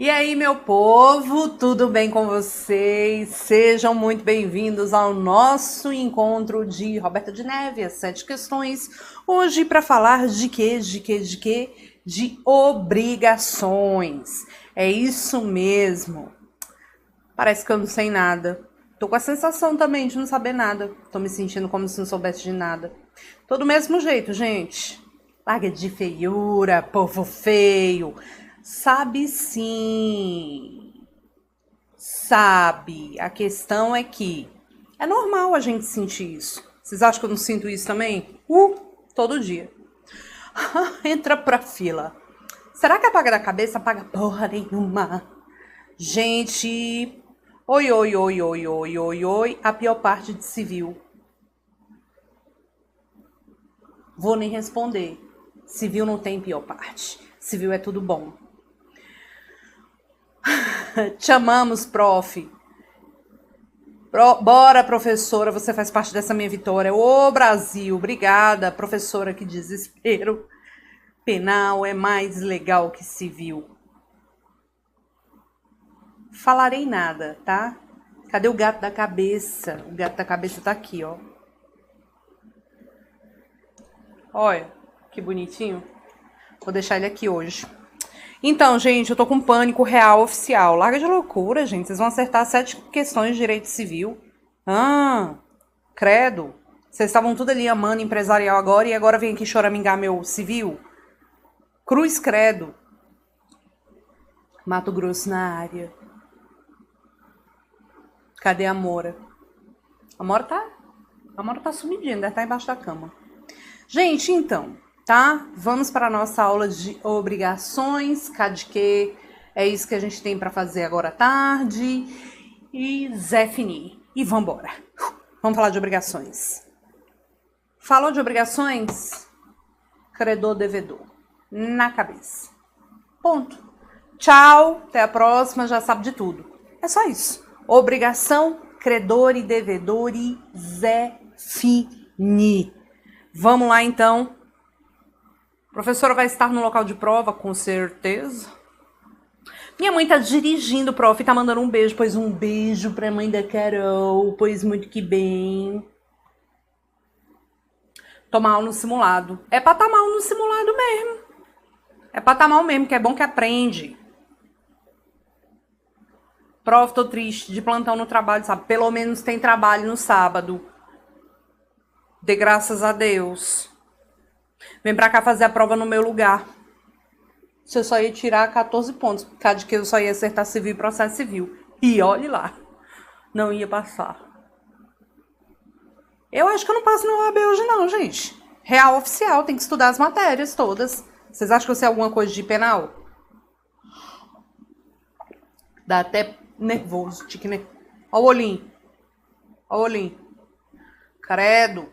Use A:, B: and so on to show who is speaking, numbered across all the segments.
A: E aí, meu povo, tudo bem com vocês? Sejam muito bem-vindos ao nosso encontro de Roberta de Neve, as 7 questões. Hoje para falar de quê? De obrigações. É isso mesmo. Parece que eu não sei nada. Tô com a sensação também de não saber nada. Tô me sentindo como se não soubesse de nada. Tô do mesmo jeito, gente. Larga de feiura, povo feio. Sabe sim. Sabe. A questão é que é normal a gente sentir isso. Vocês acham que eu não sinto isso também? Todo dia. Entra pra fila. Será que apaga da cabeça? Apaga porra nenhuma. Gente, oi, oi, oi, oi, oi, oi, oi, a pior parte de civil. Vou nem responder. Civil não tem pior parte. Civil é tudo bom. Te amamos, prof. Bora, professora, você faz parte dessa minha vitória. Ô, Brasil, obrigada, professora, que desespero. Penal é mais legal que civil. Falarei nada, tá? Cadê o gato da cabeça? O gato da cabeça tá aqui, ó. Olha, que bonitinho. Vou deixar ele aqui hoje. Então, gente, eu tô com pânico real oficial. Larga de loucura, gente. Vocês vão acertar 7 questões de direito civil. Credo. Vocês estavam tudo ali amando empresarial agora e agora vem aqui choramingar meu civil? Cruz credo. Mato Grosso na área. Cadê a Amora? A Amora tá sumidinha, deve estar embaixo da cama. Gente, então, tá? Vamos para a nossa aula de obrigações, CADQ. É isso que a gente tem para fazer agora à tarde. E Zé Fini. E vambora. Vamos falar de obrigações. Falou de obrigações? Credor, devedor. Na cabeça. Ponto. Tchau, até a próxima, já sabe de tudo. É só isso. Obrigação, credor e devedor e Zé Fini. Vamos lá, então. A professora vai estar no local de prova, com certeza. Minha mãe tá dirigindo, prof, e tá mandando um beijo. Pois um beijo pra mãe da Carol. Pois muito que bem. Tô mal no simulado. É pra tá mal no simulado mesmo. É pra tá mal mesmo, que é bom que aprende. Prof, tô triste, de plantão no trabalho, sabe? Pelo menos tem trabalho no sábado. Dê graças a Deus. Vem pra cá fazer a prova no meu lugar. Se eu só ia tirar 14 pontos, por causa de que eu só ia acertar civil e processo civil. E olhe lá, não ia passar. Eu acho que eu não passo na OAB hoje não, gente. Real oficial, tem que estudar as matérias todas. Vocês acham que eu sei alguma coisa de penal? Dá até nervoso, tique, né? Ó o olhinho. Ó o olhinho. Credo.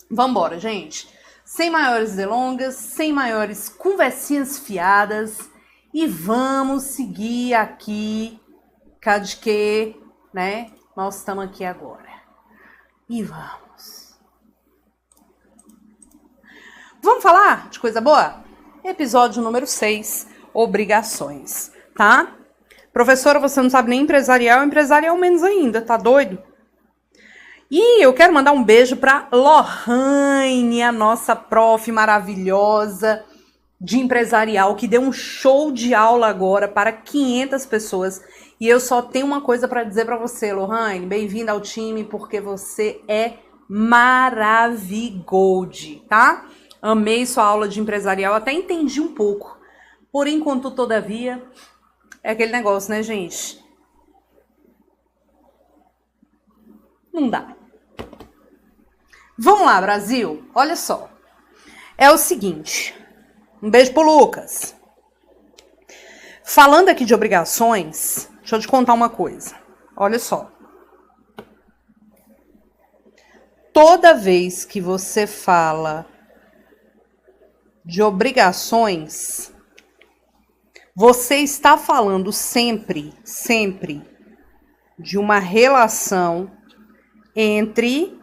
A: Vambora, gente. Sem maiores delongas, sem maiores conversinhas fiadas. E vamos seguir aqui, de que, né? Nós estamos aqui agora. E vamos. Vamos falar de coisa boa? Episódio número 6, obrigações, tá? Professora, você não sabe nem empresarial menos ainda, tá doido? E eu quero mandar um beijo para Lohane, a nossa prof maravilhosa de empresarial, que deu um show de aula agora para 500 pessoas. E eu só tenho uma coisa para dizer para você, Lohane, bem-vinda ao time, porque você é maravigold, tá? Amei sua aula de empresarial, até entendi um pouco. Porém, contudo, todavia, é aquele negócio, né, gente? Não dá. Vamos lá, Brasil. Olha só. É o seguinte. Um beijo pro Lucas. Falando aqui de obrigações, deixa eu te contar uma coisa. Olha só. Toda vez que você fala de obrigações, você está falando sempre de uma relação entre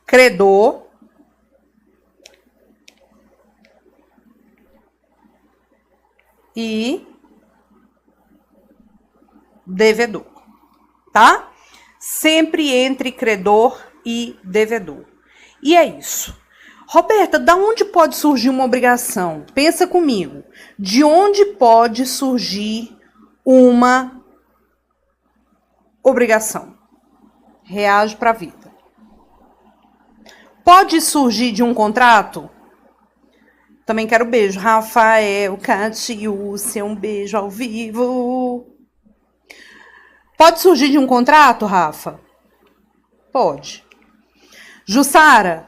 A: credor e devedor, tá? Sempre entre credor e devedor. E é isso. Roberta, da onde pode surgir uma obrigação? Pensa comigo. De onde pode surgir uma obrigação? Reage para a vida. Pode surgir de um contrato? Também quero beijo. Rafael Catiúcia, um beijo ao vivo. Pode surgir de um contrato, Rafa? Pode. Jussara,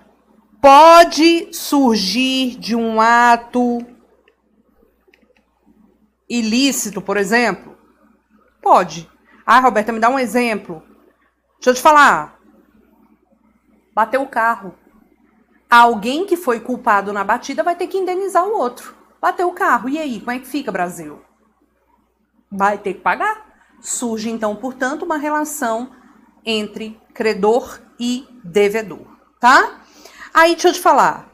A: pode surgir de um ato ilícito, por exemplo? Pode. Ah, Roberta, me dá um exemplo. Deixa eu te falar. Bateu o carro. Alguém que foi culpado na batida vai ter que indenizar o outro. Bateu o carro. E aí, como é que fica, Brasil? Vai ter que pagar. Surge, então, portanto, uma relação entre credor e devedor, tá? Aí, deixa eu te falar.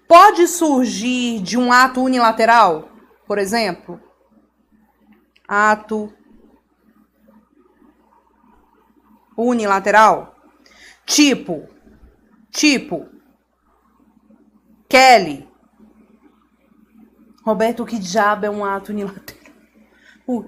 A: Pode surgir de um ato unilateral, por exemplo? Ato unilateral? Tipo, Kelly. Roberto, que diabo é um ato unilateral?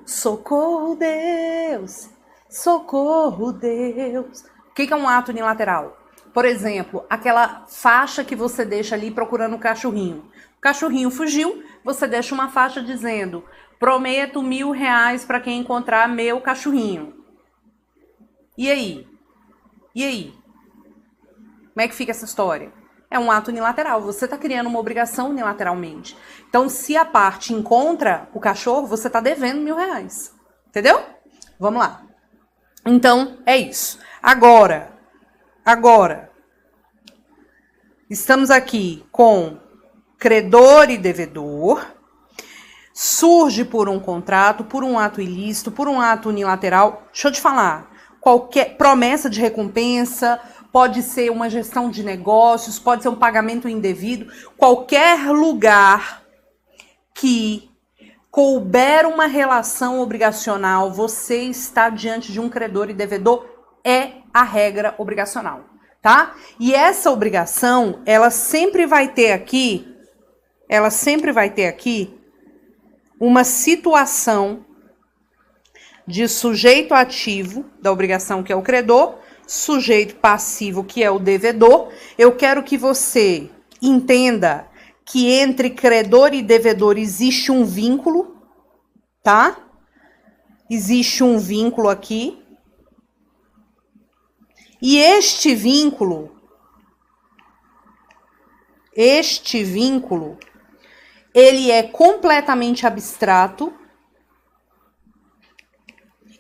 A: Socorro, Deus! Socorro, Deus! O que é um ato unilateral? Por exemplo, aquela faixa que você deixa ali procurando o cachorrinho. O cachorrinho fugiu, você deixa uma faixa dizendo: prometo R$1.000 para quem encontrar meu cachorrinho. E aí? E aí? Como é que fica essa história? É um ato unilateral, você está criando uma obrigação unilateralmente. Então, se a parte encontra o cachorro, você está devendo R$1.000. Entendeu? Vamos lá. Então, é isso. Agora, estamos aqui com credor e devedor. Surge por um contrato, por um ato ilícito, por um ato unilateral. Deixa eu te falar. Qualquer promessa de recompensa, pode ser uma gestão de negócios, pode ser um pagamento indevido. Qualquer lugar que couber uma relação obrigacional, você está diante de um credor e devedor, é a regra obrigacional, tá? E essa obrigação, ela sempre vai ter aqui uma situação de sujeito ativo da obrigação, que é o credor, sujeito passivo, que é o devedor. Eu quero que você entenda que entre credor e devedor existe um vínculo, tá? Existe um vínculo aqui. E este vínculo, ele é completamente abstrato.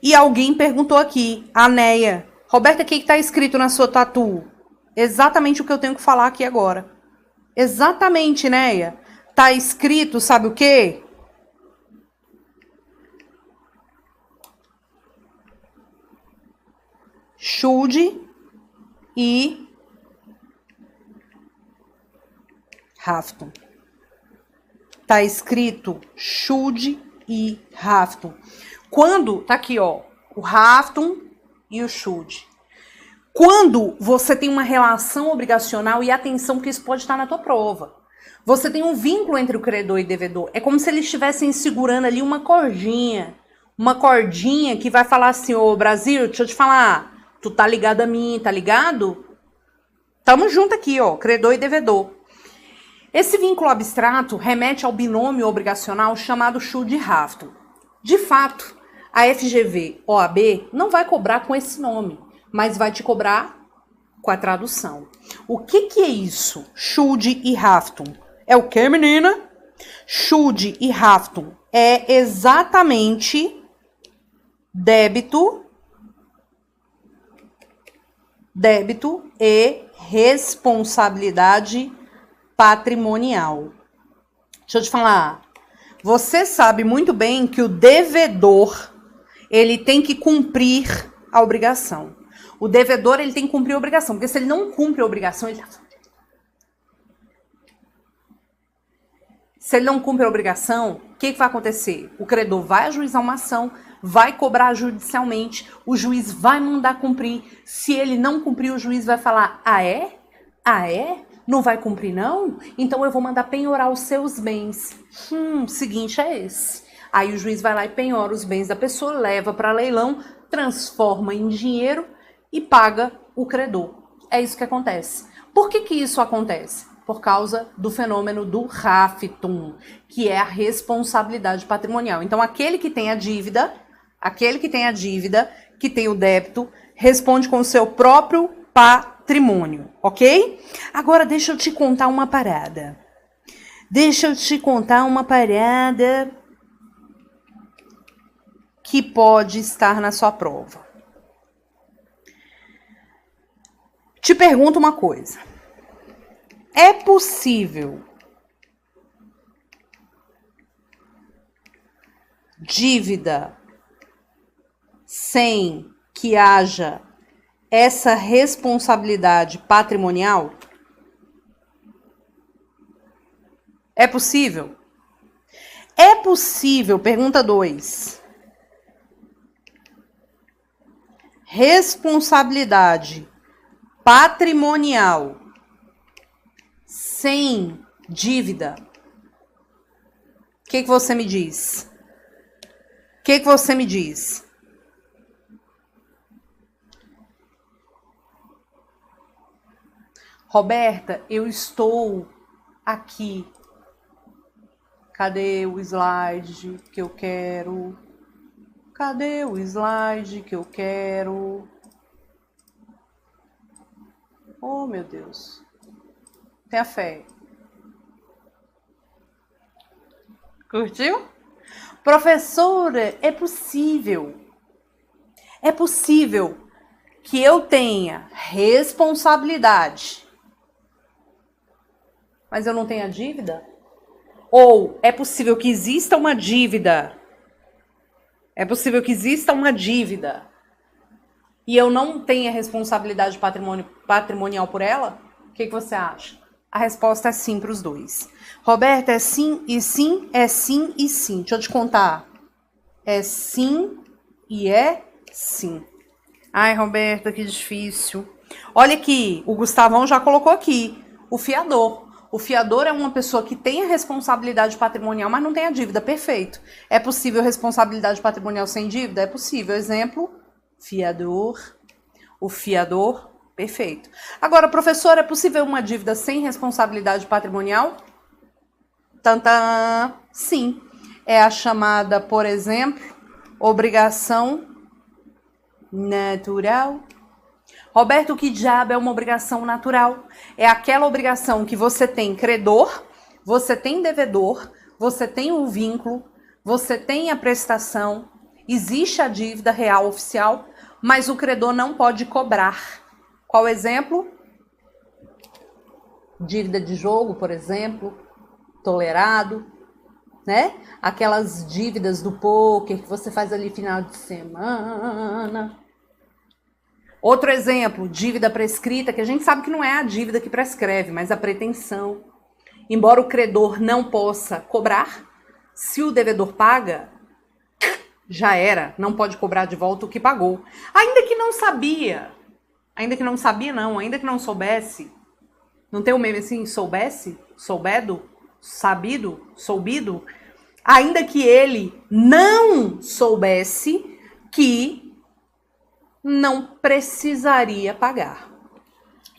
A: E alguém perguntou aqui, a Neia: Roberta, o que está escrito na sua tatu? Exatamente o que eu tenho que falar aqui agora. Exatamente, Neia. Tá escrito, sabe o quê? Should e have to. Tá escrito should e have to. Quando, tá aqui, ó, o have to e o should. Quando você tem uma relação obrigacional, e atenção que isso pode estar na tua prova, você tem um vínculo entre o credor e devedor. É como se eles estivessem segurando ali uma cordinha que vai falar assim: ô Brasil, deixa eu te falar, tu tá ligado a mim, tá ligado? Tamo junto aqui, ó, credor e devedor. Esse vínculo abstrato remete ao binômio obrigacional chamado should e have to. De fato, a FGV OAB não vai cobrar com esse nome, mas vai te cobrar com a tradução. O que é isso? Should e have to. É o que, menina? Should e have to é exatamente débito e responsabilidade patrimonial. Deixa eu te falar. Você sabe muito bem que o devedor, ele tem que cumprir a obrigação. O devedor, ele tem que cumprir a obrigação, porque se ele não cumpre a obrigação, ele tá fudido. Se ele não cumpre a obrigação, o que vai acontecer? O credor vai ajuizar uma ação, vai cobrar judicialmente, o juiz vai mandar cumprir. Se ele não cumprir, o juiz vai falar, ah é? Ah é? Não vai cumprir não? Então eu vou mandar penhorar os seus bens. Seguinte é esse. Aí o juiz vai lá e penhora os bens da pessoa, leva para leilão, transforma em dinheiro e paga o credor. É isso que acontece. Por que isso acontece? Por causa do fenômeno do raftum, que é a responsabilidade patrimonial. Então, aquele que tem a dívida, que tem o débito, responde com o seu próprio patrimônio, ok? Agora, deixa eu te contar uma parada. Que pode estar na sua prova. Te pergunto uma coisa. É possível dívida sem que haja essa responsabilidade patrimonial? É possível? É possível, pergunta 2. Responsabilidade patrimonial sem dívida? O que você me diz? Roberta, eu estou aqui. Cadê o slide que eu quero? Oh, meu Deus. Tenha fé. Curtiu? Professora, é possível que eu tenha responsabilidade, mas eu não tenha dívida? Ou é possível que exista uma dívida? E eu não tenha responsabilidade patrimonial por ela? O que você acha? A resposta é sim para os dois. Roberta, é sim e sim, é sim e sim. Deixa eu te contar. É sim e é sim. Ai, Roberta, que difícil. Olha aqui, o Gustavão já colocou aqui. O fiador. O fiador é uma pessoa que tem a responsabilidade patrimonial, mas não tem a dívida. Perfeito. É possível responsabilidade patrimonial sem dívida? É possível. Exemplo, fiador. O fiador, perfeito. Agora, professor, é possível uma dívida sem responsabilidade patrimonial? Tantã, sim. É a chamada, por exemplo, obrigação natural. Roberto, que diabo é uma obrigação natural? É aquela obrigação que você tem credor, você tem devedor, você tem o vínculo, você tem a prestação, existe a dívida real oficial, mas o credor não pode cobrar. Qual exemplo? Dívida de jogo, por exemplo, tolerado, né? Aquelas dívidas do poker que você faz ali final de semana. Outro exemplo, dívida prescrita, que a gente sabe que não é a dívida que prescreve, mas a pretensão. Embora o credor não possa cobrar, se o devedor paga, já era, não pode cobrar de volta o que pagou. Ainda que não soubesse, não tem o meme assim, soubesse, soubedo, sabido, soubido, ainda que ele não soubesse que não precisaria pagar.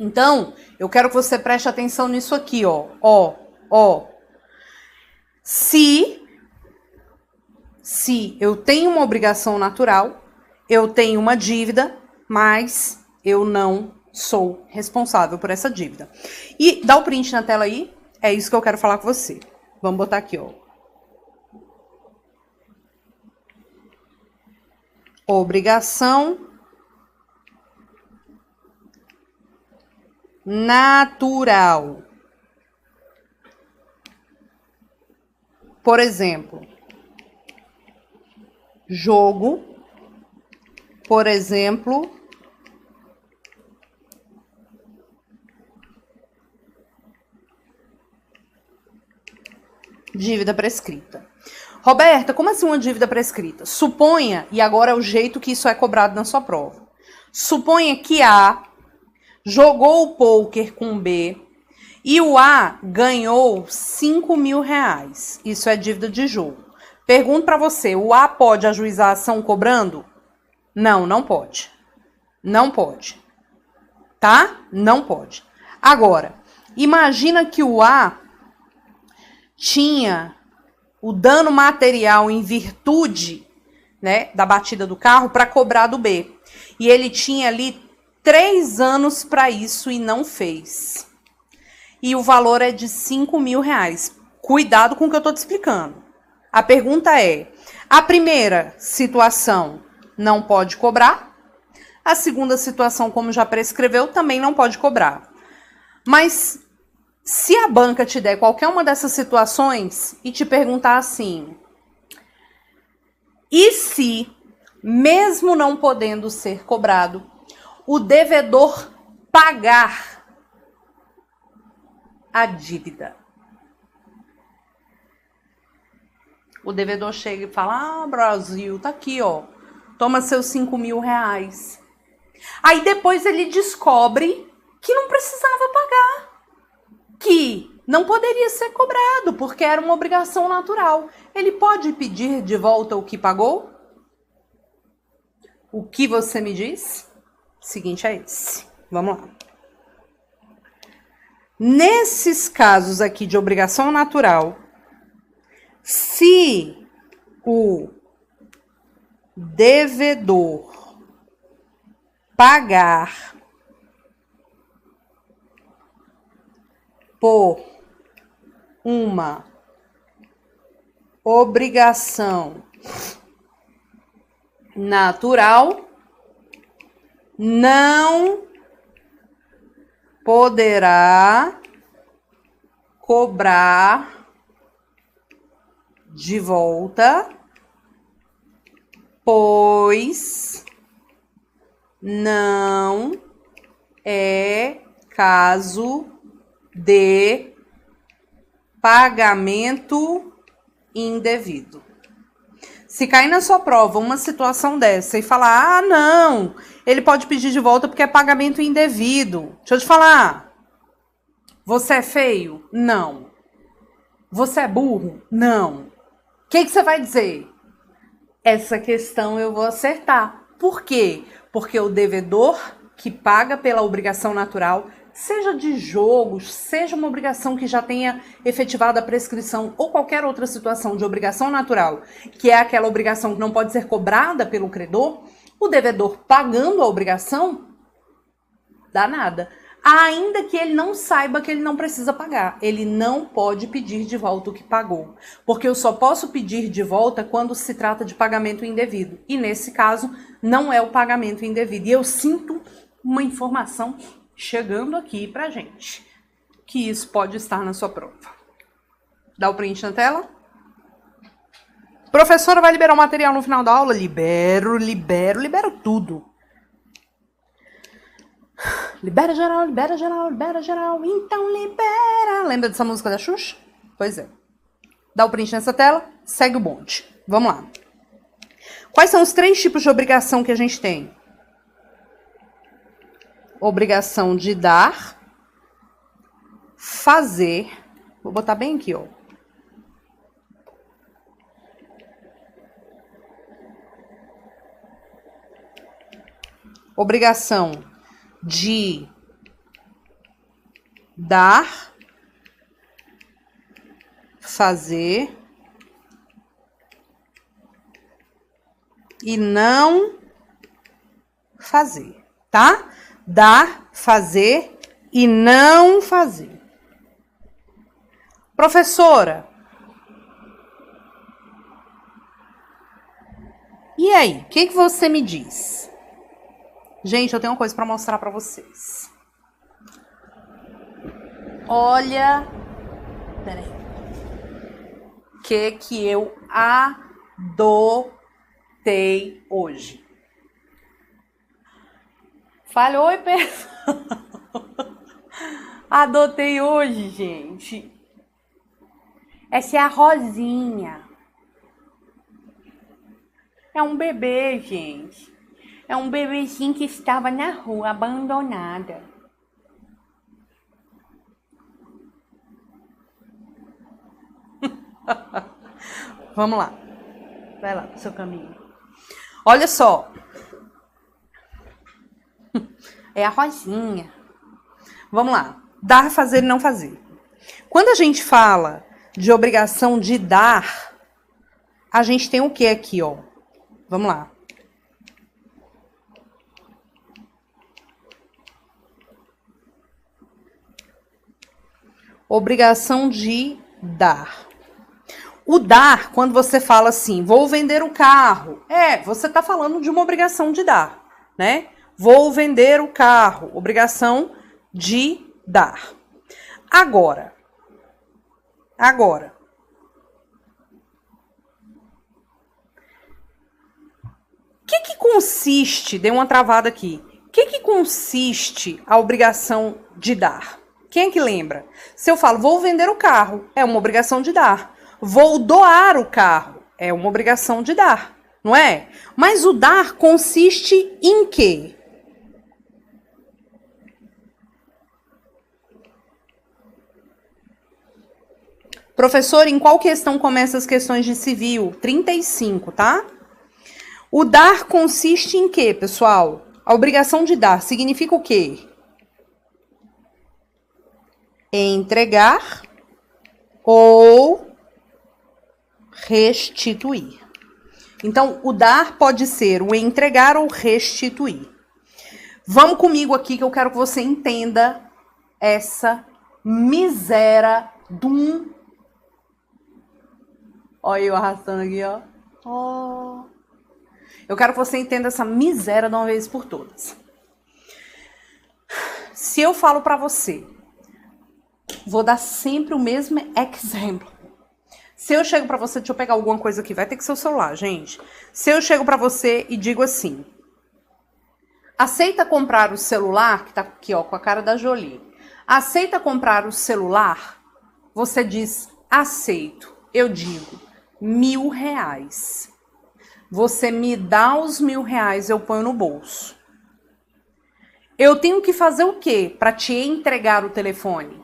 A: Então, eu quero que você preste atenção nisso aqui, ó. Se eu tenho uma obrigação natural, eu tenho uma dívida, mas eu não sou responsável por essa dívida. E dá o print na tela aí, é isso que eu quero falar com você. Vamos botar aqui, ó. Obrigação natural. Por exemplo, jogo. Por exemplo, Dívida prescrita. Roberta, como assim uma dívida prescrita? Suponha, e agora é o jeito que isso é cobrado na sua prova. Suponha que A jogou o pôquer com B e o A ganhou 5 mil reais. Isso é dívida de jogo. Pergunto para você, o A pode ajuizar a ação cobrando? Não, não pode. Não pode. Tá? Não pode. Agora, imagina que o A tinha o dano material em virtude, né, da batida do carro para cobrar do B. E ele tinha ali 3 anos para isso e não fez. E o valor é de 5 mil reais. Cuidado com o que eu estou te explicando. A pergunta é, a primeira situação não pode cobrar, a segunda situação, como já prescreveu, também não pode cobrar. Mas se a banca te der qualquer uma dessas situações e te perguntar assim, e se, mesmo não podendo ser cobrado, o devedor pagar a dívida? O devedor chega e fala, Brasil, tá aqui, ó, toma seus 5 mil reais. Aí depois ele descobre que não precisava pagar, que não poderia ser cobrado, porque era uma obrigação natural. Ele pode pedir de volta o que pagou? O que você me diz? O seguinte é esse. Vamos lá. Nesses casos aqui de obrigação natural, se o devedor pagar por uma obrigação natural, não poderá cobrar de volta, pois não é caso de pagamento indevido. Se cair na sua prova uma situação dessa e falar, ah, não, ele pode pedir de volta porque é pagamento indevido. Deixa eu te falar, você é feio? Não. Você é burro? Não. O que você vai dizer? Essa questão eu vou acertar. Por quê? Porque o devedor que paga pela obrigação natural, seja de jogos, seja uma obrigação que já tenha efetivado a prescrição ou qualquer outra situação de obrigação natural, que é aquela obrigação que não pode ser cobrada pelo credor, o devedor pagando a obrigação, dá nada. Ainda que ele não saiba que ele não precisa pagar. Ele não pode pedir de volta o que pagou. Porque eu só posso pedir de volta quando se trata de pagamento indevido. E nesse caso, não é o pagamento indevido. E eu sinto uma informação chegando aqui pra gente, que isso pode estar na sua prova. Dá o print na tela. Professora vai liberar o material no final da aula? Libero tudo. Libera geral, libera geral, libera geral, então libera. Lembra dessa música da Xuxa? Pois é. Dá o print nessa tela, segue o bonde. Vamos lá. Quais são os 3 tipos de obrigação que a gente tem? Obrigação de dar, fazer. Vou botar bem aqui, ó. Obrigação de dar, fazer e não fazer, tá? Dar, fazer e não fazer. Professora, e aí, o que você me diz? Gente, eu tenho uma coisa para mostrar para vocês. Olha, peraí. Que eu adotei hoje. Falhou, oi, pessoal. Adotei hoje, gente. Essa é a Rosinha. É um bebê, gente. É um bebezinho que estava na rua, abandonada. Vamos lá. Vai lá pro seu caminho. Olha só. É a Rosinha. Vamos lá. Dar, fazer e não fazer. Quando a gente fala de obrigação de dar, a gente tem o que aqui, ó? Vamos lá. Obrigação de dar. O dar, quando você fala assim, vou vender o carro, você tá falando de uma obrigação de dar, né? Vou vender o carro, obrigação de dar. Agora. O que consiste, dei uma travada aqui, o que consiste a obrigação de dar? Quem é que lembra? Se eu falo, vou vender o carro, é uma obrigação de dar. Vou doar o carro, é uma obrigação de dar, não é? Mas o dar consiste em quê? Professor, em qual questão começam as questões de civil? 35, tá? O dar consiste em quê, pessoal? A obrigação de dar significa o quê? Entregar ou restituir. Então, o dar pode ser o entregar ou restituir. Vamos comigo aqui que eu quero que você entenda essa miséria de um... Olha eu arrastando aqui, ó. Oh. Eu quero que você entenda essa miséria de uma vez por todas. Se eu falo pra você, vou dar sempre o mesmo exemplo. Se eu chego pra você, deixa eu pegar alguma coisa aqui, vai ter que ser o celular, gente. Se eu chego pra você e digo assim, aceita comprar o celular, que tá aqui, ó, com a cara da Jolie. Aceita comprar o celular? Você diz, aceito. Eu digo, R$1.000. Você me dá os R$1.000, eu ponho no bolso. Eu tenho que fazer o quê para te entregar o telefone?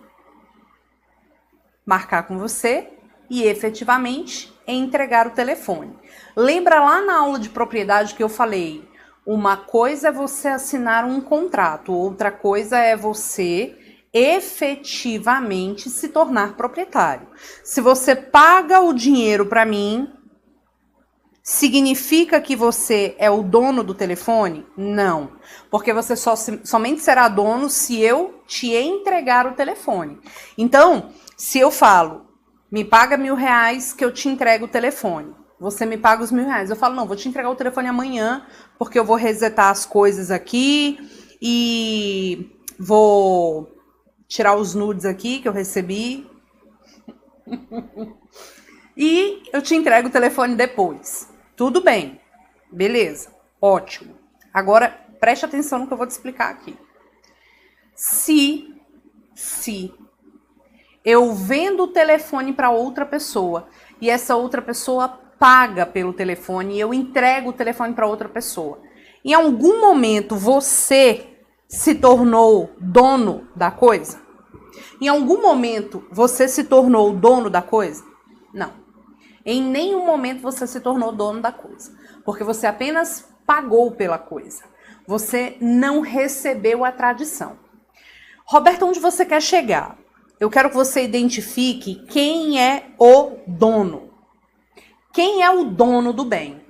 A: Marcar com você e efetivamente entregar o telefone. Lembra lá na aula de propriedade que eu falei? Uma coisa é você assinar um contrato, outra coisa é você efetivamente se tornar proprietário. Se você paga o dinheiro para mim, significa que você é o dono do telefone? Não, porque você somente será dono se eu te entregar o telefone. Então, se eu falo, me paga R$1.000 que eu te entrego o telefone. Você me paga os R$1.000. Eu falo, não, vou te entregar o telefone amanhã, porque eu vou resetar as coisas aqui e vou tirar os nudes aqui que eu recebi. E eu te entrego o telefone depois. Tudo bem. Beleza. Ótimo. Agora, preste atenção no que eu vou te explicar aqui. Se eu vendo o telefone para outra pessoa e essa outra pessoa paga pelo telefone e eu entrego o telefone para outra pessoa, em algum momento você se tornou dono da coisa? Em algum momento você se tornou dono da coisa? Não. Em nenhum momento você se tornou dono da coisa, porque você apenas pagou pela coisa. Você não recebeu a tradição. Roberto, onde você quer chegar? Eu quero que você identifique quem é o dono. Quem é o dono do bem?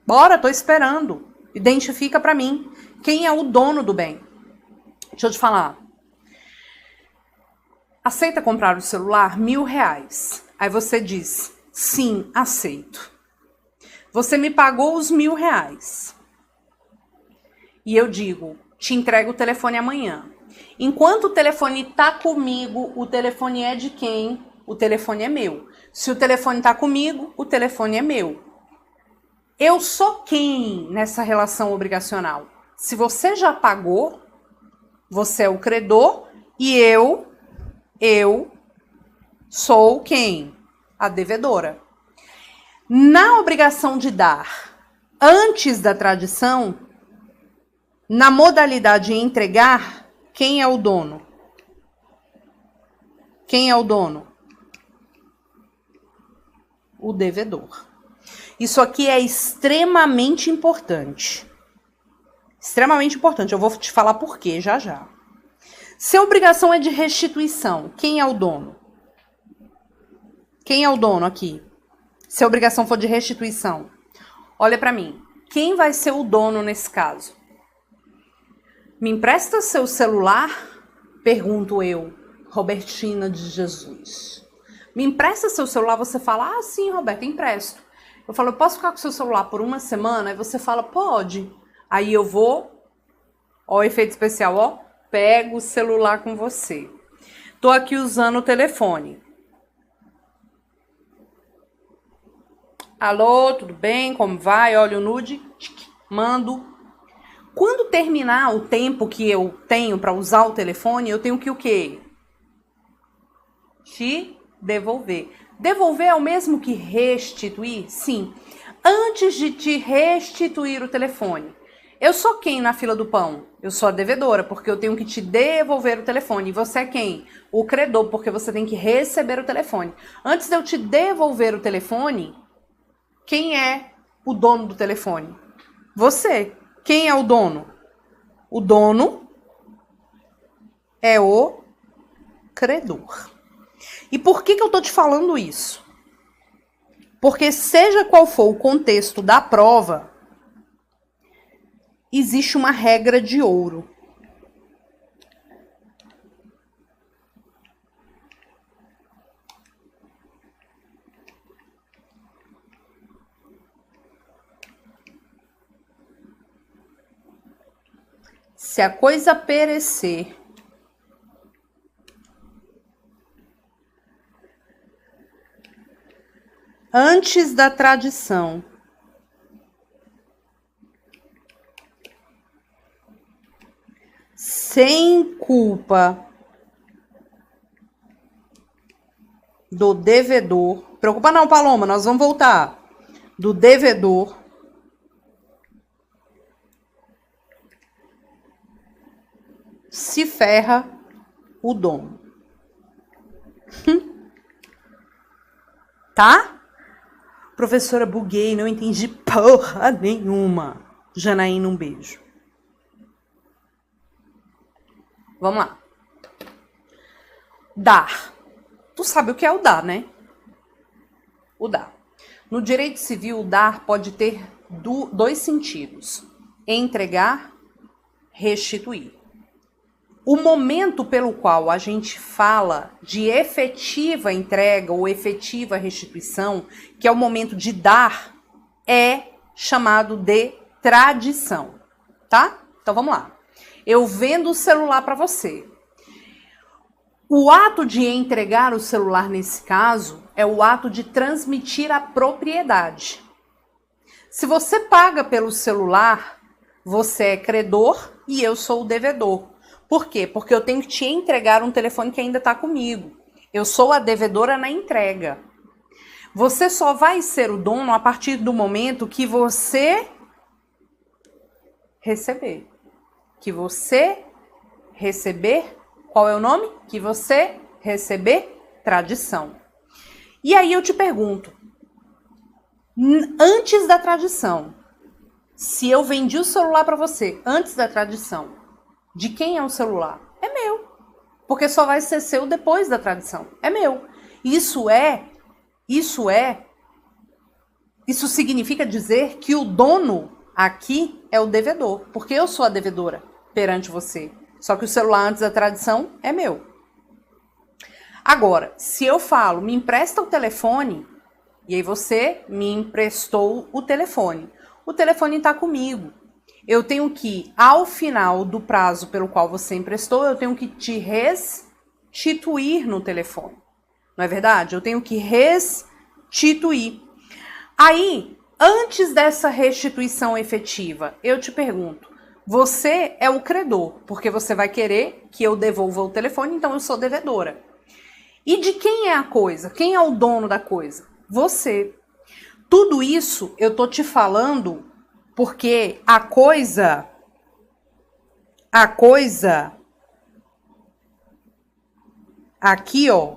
A: Bora, tô esperando. Identifica para mim. Quem é o dono do bem? Deixa eu te falar. Aceita comprar o celular? R$1.000. Aí você diz, sim, aceito. Você me pagou os R$1.000. E eu digo, te entrego o telefone amanhã. Enquanto o telefone tá comigo, o telefone é de quem? O telefone é meu. Se o telefone tá comigo, o telefone é meu. Eu sou quem nessa relação obrigacional? Se você já pagou, você é o credor e eu Sou quem? A devedora. Na obrigação de dar antes da tradição, na modalidade de entregar, quem é o dono? Quem é o dono? O devedor. Isso aqui é extremamente importante. Extremamente importante. Eu vou te falar por quê já já. Se a obrigação é de restituição, quem é o dono? Quem é o dono aqui? Se a obrigação for de restituição. Olha para mim. Quem vai ser o dono nesse caso? Me empresta seu celular? Pergunto eu, Robertina de Jesus. Me empresta seu celular? Você fala, sim, Roberto, empresto. Eu falo, eu posso ficar com seu celular por uma semana? Aí você fala, pode. Aí eu vou, ó, efeito especial, ó, pego o celular com você. Tô aqui usando o telefone. Alô, tudo bem? Como vai? Olha o nude, mando. Quando terminar o tempo que eu tenho para usar o telefone, eu tenho que o quê? Te devolver. Devolver é o mesmo que restituir? Sim. Antes de te restituir o telefone, eu sou quem na fila do pão? Eu sou a devedora, porque eu tenho que te devolver o telefone. E você é quem? O credor, porque você tem que receber o telefone. Antes de eu te devolver o telefone, quem é o dono do telefone? Você. Quem é o dono? O dono é o credor. E por que eu tô te falando isso? Porque seja qual for o contexto da prova, existe uma regra de ouro. Se a coisa perecer, antes da tradição, sem culpa do devedor, preocupa não, Paloma, nós vamos voltar, do devedor, se ferra o dono. Tá? Professora, buguei, não entendi porra nenhuma. Janaína, um beijo. Vamos lá. Dar. Tu sabe o que é o dar, né? O dar. No direito civil, o dar pode ter dois sentidos. Entregar, restituir. O momento pelo qual a gente fala de efetiva entrega ou efetiva restituição, que é o momento de dar, é chamado de tradição, tá? Então vamos lá. Eu vendo o celular para você. O ato de entregar o celular nesse caso é o ato de transmitir a propriedade. Se você paga pelo celular, você é credor e eu sou o devedor. Por quê? Porque eu tenho que te entregar um telefone que ainda está comigo. Eu sou a devedora na entrega. Você só vai ser o dono a partir do momento que você receber. Que você receber, qual é o nome? Que você receber tradição. E aí eu te pergunto, antes da tradição, se eu vendi o celular para você antes da tradição, de quem é o celular? É meu. Porque só vai ser seu depois da tradição. É meu. Isso significa dizer que o dono aqui é o devedor. Porque eu sou a devedora perante você. Só que o celular antes da tradição é meu. Agora, se eu falo, me empresta o telefone, e aí você me emprestou o telefone está comigo. Eu tenho que, ao final do prazo pelo qual você emprestou, eu tenho que te restituir no telefone. Não é verdade? Eu tenho que restituir. Aí, antes dessa restituição efetiva, eu te pergunto, você é o credor, porque você vai querer que eu devolva o telefone, então eu sou devedora. E de quem é a coisa? Quem é o dono da coisa? Você. Tudo isso eu tô te falando porque a coisa aqui, ó,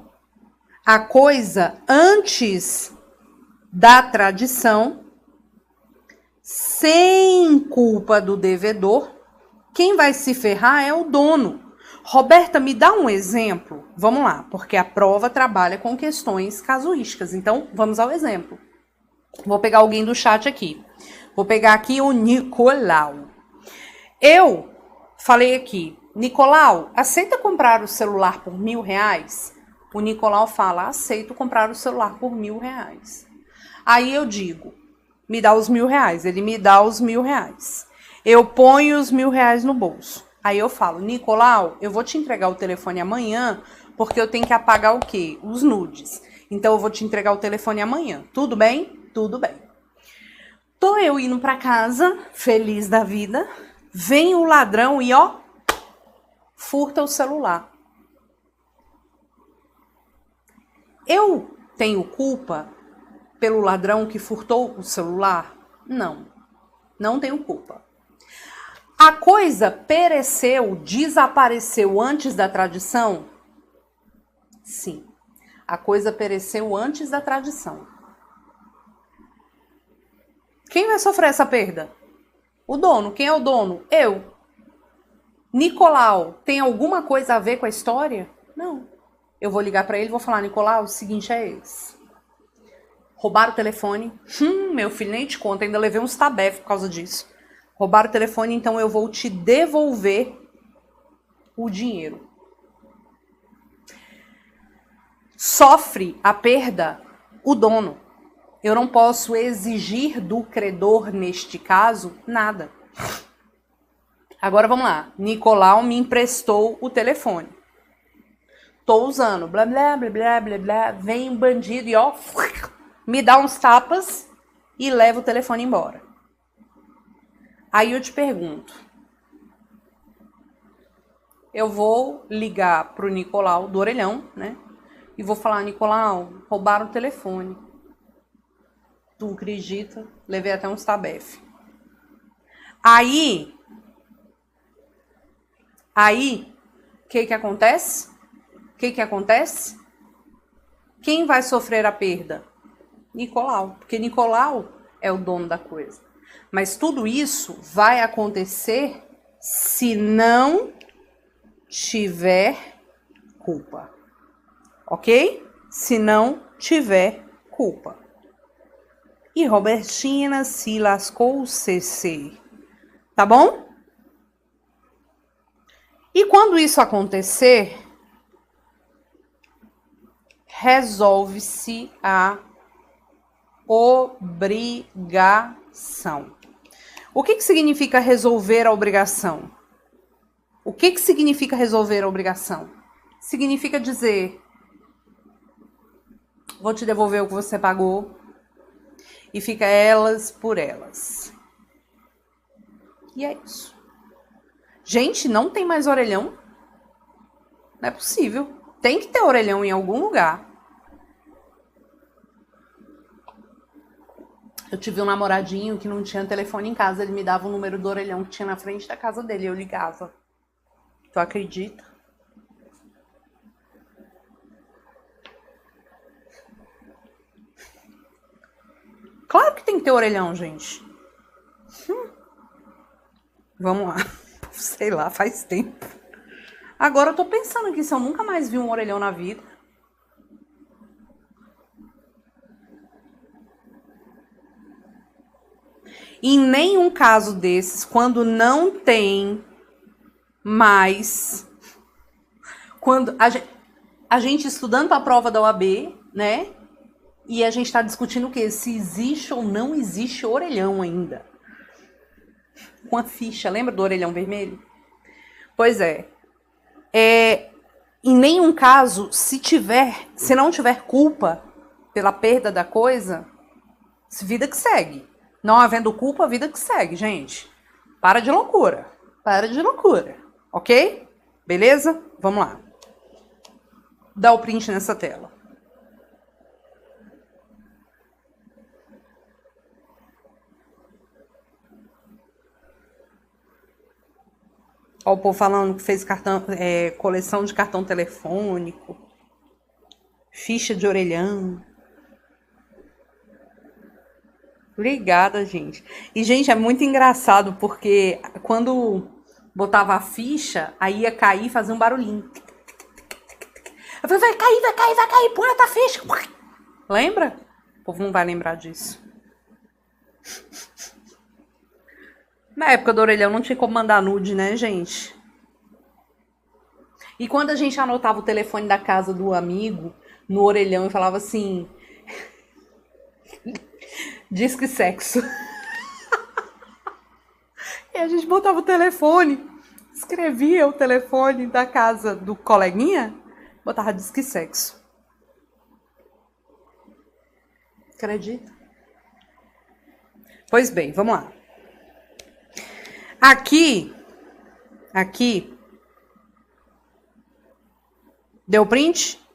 A: a coisa antes da tradição, sem culpa do devedor, quem vai se ferrar é o dono. Roberta, me dá um exemplo? Vamos lá, porque a prova trabalha com questões casuísticas. Então, vamos ao exemplo. Vou pegar alguém do chat aqui. Vou pegar aqui o Nicolau. Eu falei aqui, Nicolau, aceita comprar o celular por R$1.000? O Nicolau fala, aceito comprar o celular por R$1.000. Aí eu digo, me dá os R$1.000. Ele me dá os R$1.000. Eu ponho os R$1.000 no bolso. Aí eu falo, Nicolau, eu vou te entregar o telefone amanhã, porque eu tenho que apagar o quê? Os nudes. Então eu vou te entregar o telefone amanhã. Tudo bem? Tudo bem. Tô eu indo pra casa, feliz da vida. Vem o ladrão e ó, furta o celular. Eu tenho culpa pelo ladrão que furtou o celular? Não, não tenho culpa. A coisa pereceu, desapareceu antes da tradição? Sim, a coisa pereceu antes da tradição. Quem vai sofrer essa perda? O dono. Quem é o dono? Eu. Nicolau, tem alguma coisa a ver com a história? Não. Eu vou ligar para ele e vou falar, Nicolau, o seguinte é esse. Roubaram o telefone. Meu filho, nem te conta, ainda levei uns tabef por causa disso. Roubaram o telefone, então eu vou te devolver o dinheiro. Sofre a perda o dono. Eu não posso exigir do credor, neste caso, nada. Agora vamos lá. Nicolau me emprestou o telefone. Tô usando, blá, blá, blá, blá, blá, blá. Vem um bandido e ó, me dá uns tapas e leva o telefone embora. Aí eu te pergunto. Eu vou ligar pro Nicolau do orelhão, né? E vou falar, Nicolau, roubaram o telefone. Tu acredita? Levei até uns tabef. Aí, o que acontece? O que acontece? Quem vai sofrer a perda? Nicolau, porque Nicolau é o dono da coisa. Mas tudo isso vai acontecer se não tiver culpa. Ok? Se não tiver culpa. E Robertina se lascou CC. Tá bom? E quando isso acontecer, resolve-se a obrigação. O que significa resolver a obrigação? O que significa resolver a obrigação? Significa dizer, vou te devolver o que você pagou e fica elas por elas. E é isso. Gente, não tem mais orelhão? Não é possível. Tem que ter orelhão em algum lugar. Eu tive um namoradinho que não tinha telefone em casa. Ele me dava o número do orelhão que tinha na frente da casa dele. Eu ligava. Tu acredita? Claro que tem que ter orelhão, gente. Vamos lá. Sei lá, faz tempo. Agora eu tô pensando aqui se eu nunca mais vi um orelhão na vida. Em nenhum caso desses, quando não tem mais... Quando a gente estudando para a prova da OAB, né? E a gente tá discutindo o quê? Se existe ou não existe orelhão ainda. Com a ficha, lembra do orelhão vermelho? Pois é. Em nenhum caso, se não tiver culpa pela perda da coisa, vida que segue. Não havendo culpa, vida que segue, gente. Para de loucura. Para de loucura. Ok? Beleza? Vamos lá. Dá o print nessa tela. Ó, o povo falando que fez coleção de cartão telefônico, ficha de orelhão. Obrigada, gente. E, gente, é muito engraçado, porque quando botava a ficha, aí ia cair e fazer um barulhinho. Eu falei, vai cair, põe a ficha. Lembra? O povo não vai lembrar disso. Na época do orelhão não tinha como mandar nude, né, gente? E quando a gente anotava o telefone da casa do amigo no orelhão e falava assim... Disque sexo. E a gente botava o telefone, escrevia o telefone da casa do coleguinha, botava disque sexo. Acredita? Pois bem, vamos lá. Aqui, deu print?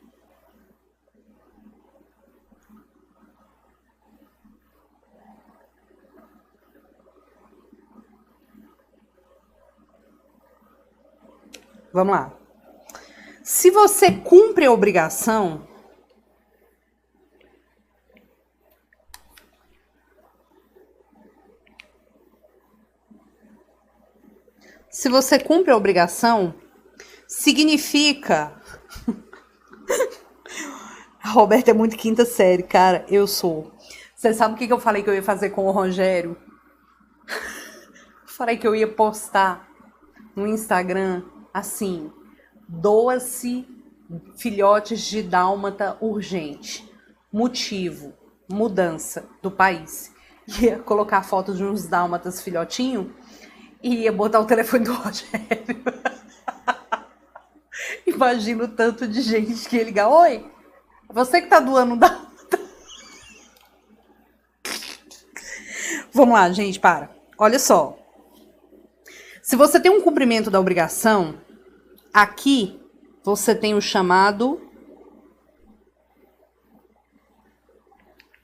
A: Vamos lá. Se você cumpre a obrigação, significa... A Roberta é muito quinta série, cara. Eu sou. Você sabe o que eu falei que eu ia fazer com o Rogério? Falei que eu ia postar no Instagram, assim, doa-se filhotes de dálmata urgente. Motivo, mudança do país. Ia colocar foto de uns dálmatas filhotinho e ia botar o telefone do Rogério. Imagina o tanto de gente que ia ligar. Oi, você que tá doando dálmata. Vamos lá, gente, para. Olha só. Se você tem um cumprimento da obrigação, aqui você tem o chamado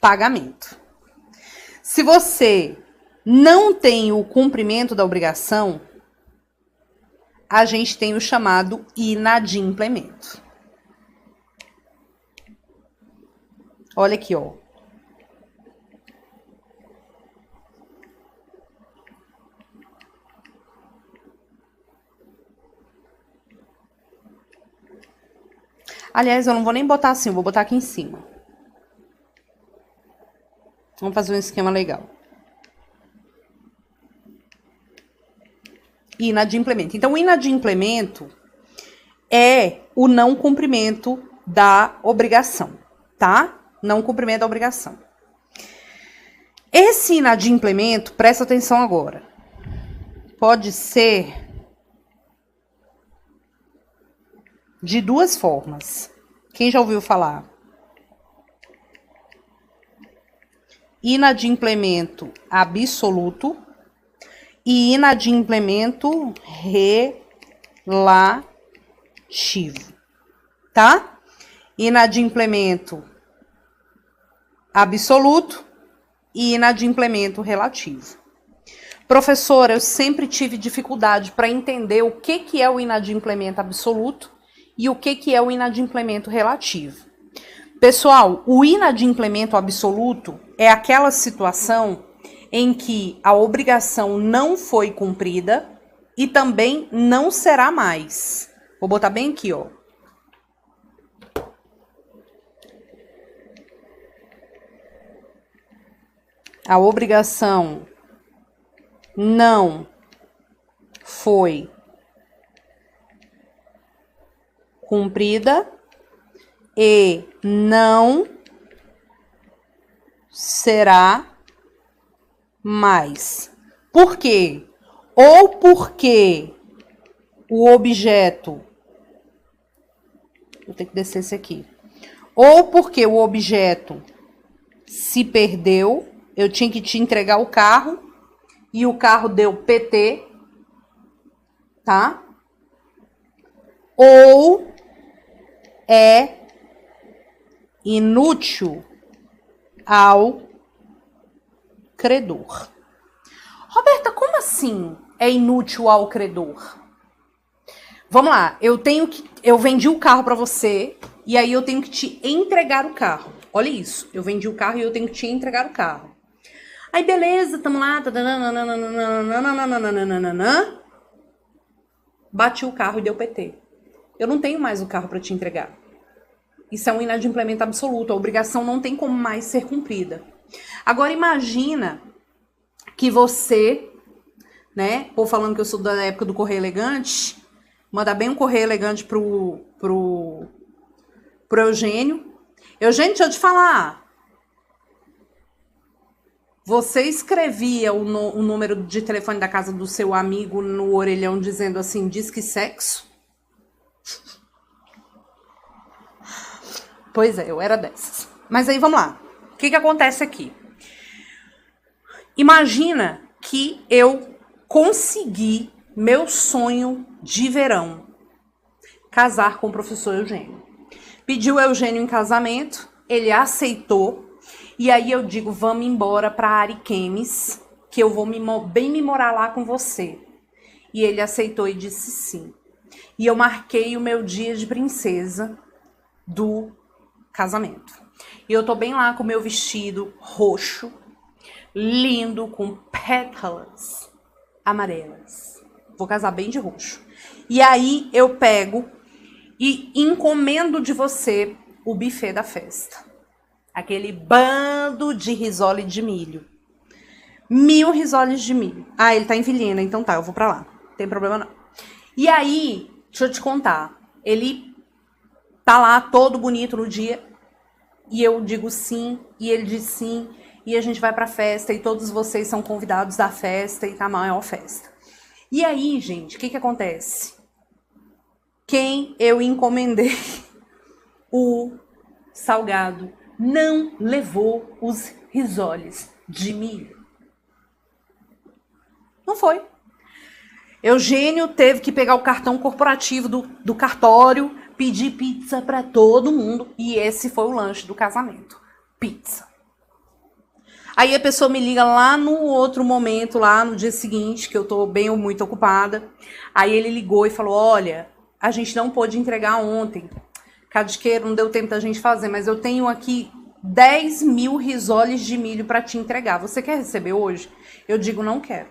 A: pagamento. Se você não tem o cumprimento da obrigação, a gente tem o chamado inadimplemento. Olha aqui, ó. Aliás, eu não vou nem botar assim, eu vou botar aqui em cima. Vamos fazer um esquema legal. Inadimplemento. Então, o inadimplemento é o não cumprimento da obrigação, tá? Não cumprimento da obrigação. Esse inadimplemento, presta atenção agora, pode ser de duas formas. Quem já ouviu falar? Inadimplemento absoluto e inadimplemento relativo, tá? Inadimplemento absoluto e inadimplemento relativo. Professora, eu sempre tive dificuldade para entender o que é o inadimplemento absoluto e o que é o inadimplemento relativo. Pessoal, o inadimplemento absoluto é aquela situação em que a obrigação não foi cumprida e também não será mais. Vou botar bem aqui, ó. A obrigação não foi cumprida e não será mais. Por quê? Ou porque o objeto... Vou ter que descer esse aqui. Ou porque o objeto se perdeu, eu tinha que te entregar o carro e o carro deu PT, tá? Ou é inútil ao credor. Roberta, como assim é inútil ao credor? Vamos lá, eu vendi o carro para você e aí eu tenho que te entregar o carro. Olha isso, eu vendi o carro e eu tenho que te entregar o carro. Aí beleza, tamo lá, bati o carro e deu PT. Eu não tenho mais o carro para te entregar. Isso é um inadimplemento absoluto, a obrigação não tem como mais ser cumprida. Agora imagina que você, né, ou falando que eu sou da época do Correio Elegante, manda bem um Correio Elegante pro Eugênio. Eugênio, deixa eu te falar. Você escrevia o número de telefone da casa do seu amigo no orelhão dizendo assim, disque sexo? Pois é, eu era dessas. Mas aí, vamos lá. O que acontece aqui? Imagina que eu consegui meu sonho de verão. Casar com o professor Eugênio. Pediu o Eugênio em casamento, ele aceitou. E aí eu digo, vamos embora para Ariquemes, que eu vou bem me morar lá com você. E ele aceitou e disse sim. E eu marquei o meu dia de princesa do casamento. E eu tô bem lá com o meu vestido roxo, lindo, com pétalas amarelas. Vou casar bem de roxo. E aí eu pego e encomendo de você o buffet da festa. Aquele bando de risole de milho. 1000 risoles de milho. Ah, ele tá em Vilhena, então tá, eu vou pra lá. Não tem problema não. E aí, deixa eu te contar. Ele tá lá todo bonito no dia. E eu digo sim, e ele diz sim. E a gente vai pra festa, e todos vocês são convidados da festa, e tá a maior festa. E aí, gente, o que acontece? Quem eu encomendei o salgado não levou os risoles de milho. Não foi. Eugênio teve que pegar o cartão corporativo do cartório, pedir pizza para todo mundo. E esse foi o lanche do casamento. Pizza. Aí a pessoa me liga lá no outro momento, lá no dia seguinte, que eu tô bem ou muito ocupada. Aí ele ligou e falou, olha, a gente não pôde entregar ontem. Cadiqueiro, não deu tempo da gente fazer, mas eu tenho aqui 10.000 risoles de milho para te entregar. Você quer receber hoje? Eu digo, não quero.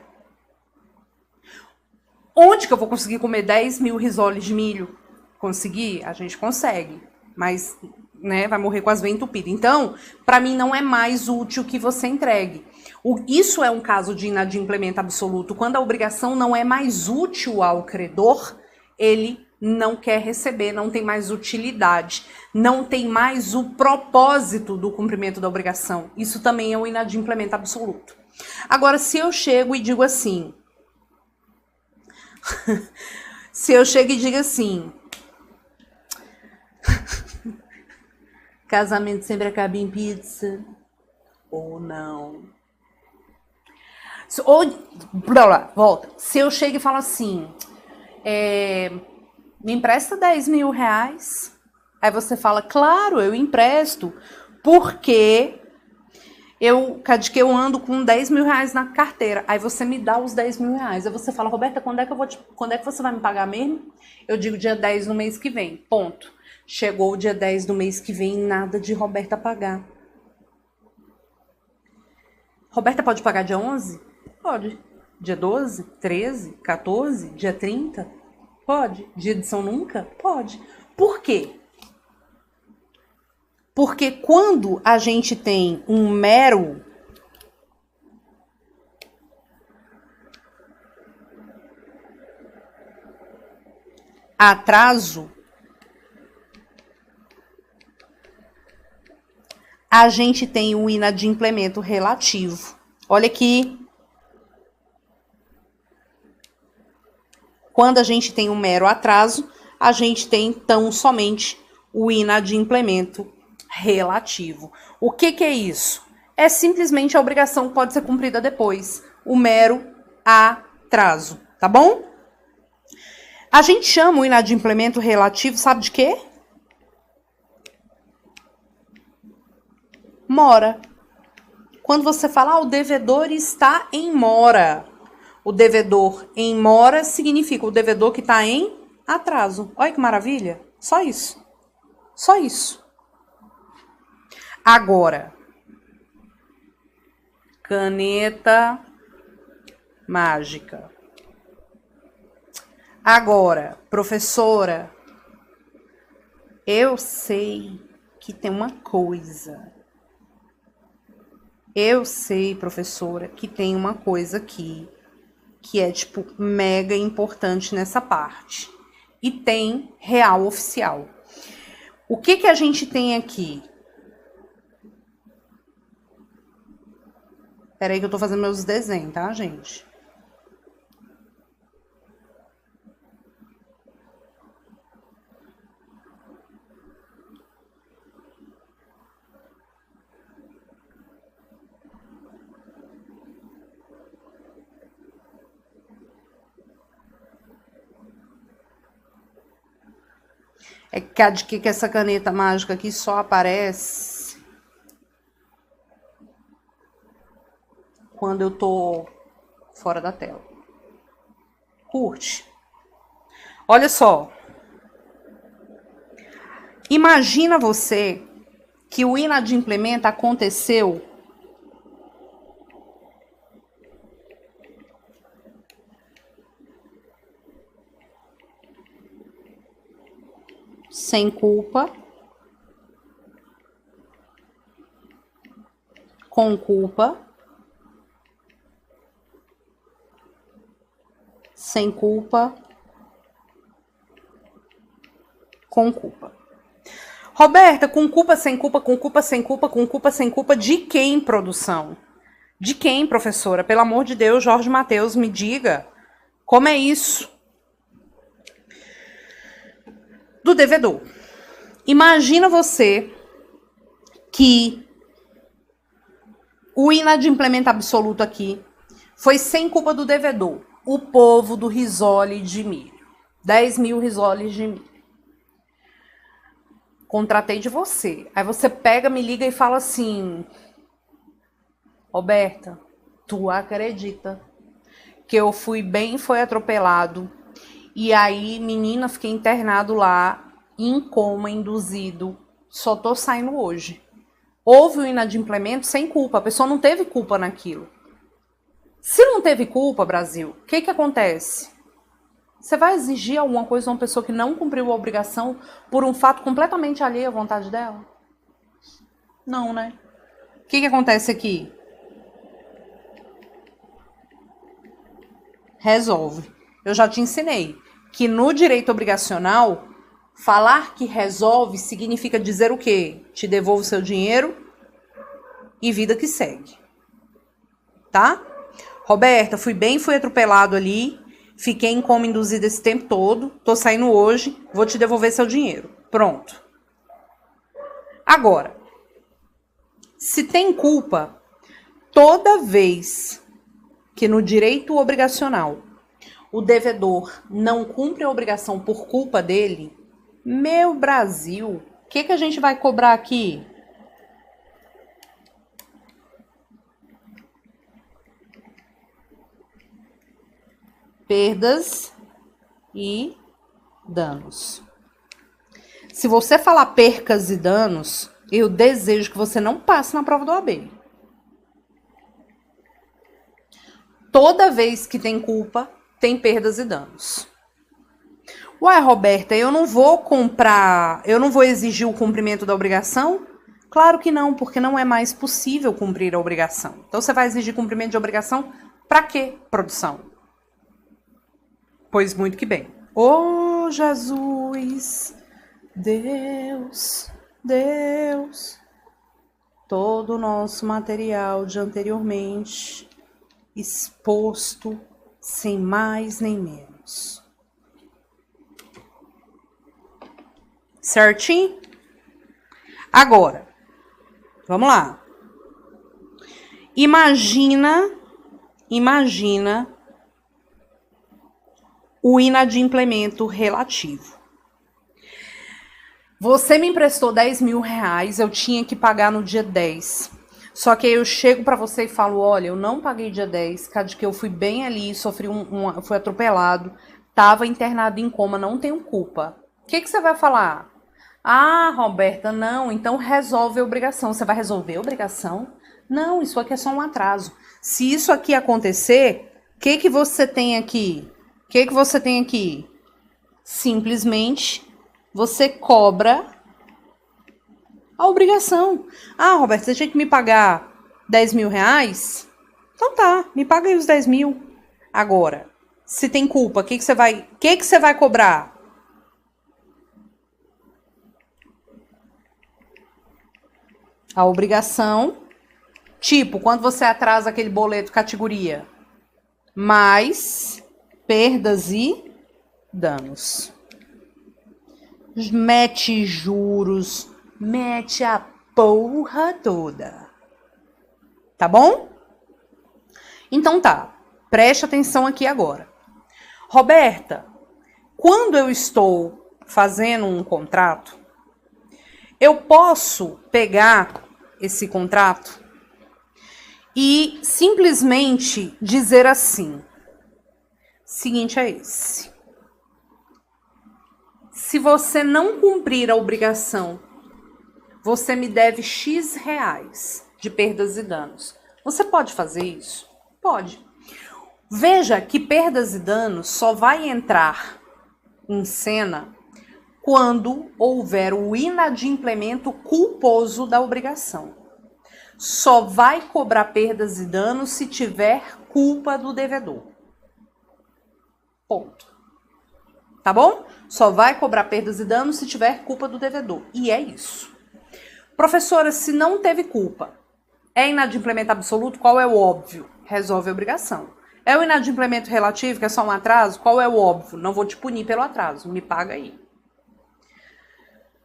A: Onde que eu vou conseguir comer 10.000 risoles de milho? Conseguir? A gente consegue, mas né, vai morrer com as veias entupidas. Então, para mim não é mais útil que você entregue. Isso é um caso de inadimplemento absoluto. Quando a obrigação não é mais útil ao credor, ele não quer receber, não tem mais utilidade, não tem mais o propósito do cumprimento da obrigação. Isso também é um inadimplemento absoluto. Agora, se eu chego e digo assim, se eu chego e digo assim, casamento sempre acaba em pizza, ou não. Ou, volta. Se eu chego e falo assim, me empresta 10.000 reais. Aí você fala, claro, eu empresto, porque eu ando com 10.000 reais na carteira. Aí você me dá os 10.000 reais. Aí você fala, Roberta, quando é que você vai me pagar mesmo? Eu digo dia 10 no mês que vem. Ponto. Chegou o dia 10 do mês que vem, nada de Roberta pagar. Roberta pode pagar dia 11? Pode. Dia 12, 13, 14, dia 30? Pode. Dia de São Nunca? Pode. Por quê? Porque quando a gente tem um mero atraso, a gente tem o inadimplemento relativo. Olha aqui. Quando a gente tem um mero atraso, a gente tem então somente o inadimplemento relativo. O que é isso? É simplesmente a obrigação que pode ser cumprida depois. O mero atraso, tá bom? A gente chama o inadimplemento relativo, sabe de quê? Mora. Quando você fala, o devedor está em mora. O devedor em mora significa o devedor que está em atraso. Olha que maravilha. Só isso. Só isso. Agora, caneta mágica. Agora, professora, eu sei que tem uma coisa. Eu sei, professora, que tem uma coisa aqui que é, tipo, mega importante nessa parte. E tem real oficial. O que que a gente tem aqui? Peraí que eu tô fazendo meus desenhos, tá, gente? É que essa caneta mágica aqui só aparece quando eu tô fora da tela. Curte. Olha só. Imagina você que o inadimplemento aconteceu sem culpa, com culpa, sem culpa, com culpa. Roberta, com culpa, sem culpa, com culpa, sem culpa, com culpa, sem culpa, de quem, produção? De quem, professora? Pelo amor de Deus, Jorge Mateus, me diga. Como é isso? Do devedor. Imagina você que o inadimplemento absoluto aqui foi sem culpa do devedor. O povo do risole de milho. 10 mil risoles de milho. Contratei de você. Aí você pega, me liga e fala assim: Roberta, tu acredita que eu fui bem, foi atropelado. E aí, menina, fiquei internado lá, em coma, induzido. Só tô saindo hoje. Houve o inadimplemento sem culpa. A pessoa não teve culpa naquilo. Se não teve culpa, Brasil, o que que acontece? Você vai exigir alguma coisa de uma pessoa que não cumpriu a obrigação por um fato completamente alheio à vontade dela? Não, né? O que que acontece aqui? Resolve. Eu já te ensinei que no direito obrigacional, falar que resolve significa dizer o quê? Te devolvo seu dinheiro e vida que segue. Tá? Roberta, fui bem, fui atropelado ali, fiquei em coma induzido esse tempo todo, tô saindo hoje, vou te devolver seu dinheiro. Pronto. Agora, se tem culpa, toda vez que no direito obrigacional o devedor não cumpre a obrigação por culpa dele, meu Brasil, o que que a gente vai cobrar aqui? Perdas e danos. Se você falar percas e danos, eu desejo que você não passe na prova do OAB. Toda vez que tem culpa, tem perdas e danos. Ué, Roberta, eu não vou exigir o cumprimento da obrigação? Claro que não, porque não é mais possível cumprir a obrigação. Então você vai exigir cumprimento de obrigação para quê, produção? Pois muito que bem. Oh, Jesus, Deus, Deus, todo o nosso material de anteriormente exposto, sem mais nem menos. Certinho? Agora, vamos lá. Imagina o inadimplemento relativo. Você me emprestou 10 mil reais, eu tinha que pagar no dia 10. Só que aí eu chego pra você e falo, olha, eu não paguei dia 10, cara, de que eu fui bem ali, sofri fui atropelado, tava internado em coma, não tenho culpa. O que você vai falar? Ah, Roberta, não, então resolve a obrigação. Você vai resolver a obrigação? Não, isso aqui é só um atraso. Se isso aqui acontecer, o que você tem aqui? O que você tem aqui? Simplesmente você cobra a obrigação. Ah, Roberto, você tinha que me pagar 10 mil reais? Então tá, me paga aí os 10 mil. Agora, se tem culpa, o que você vai cobrar? A obrigação, tipo, quando você atrasa aquele boleto categoria, mais perdas e danos. Mete juros, mete a porra toda. Tá bom? Então tá, preste atenção aqui agora. Roberta, quando eu estou fazendo um contrato, eu posso pegar esse contrato e simplesmente dizer assim: seguinte é esse. Se você não cumprir a obrigação, você me deve X reais de perdas e danos. Você pode fazer isso? Pode. Veja que perdas e danos só vai entrar em cena quando houver o inadimplemento culposo da obrigação. Só vai cobrar perdas e danos se tiver culpa do devedor. Ponto. Tá bom? Só vai cobrar perdas e danos se tiver culpa do devedor. E é isso. Professora, se não teve culpa, é inadimplemento absoluto? Qual é o óbvio? Resolve a obrigação. É o inadimplemento relativo, que é só um atraso? Qual é o óbvio? Não vou te punir pelo atraso, me paga aí.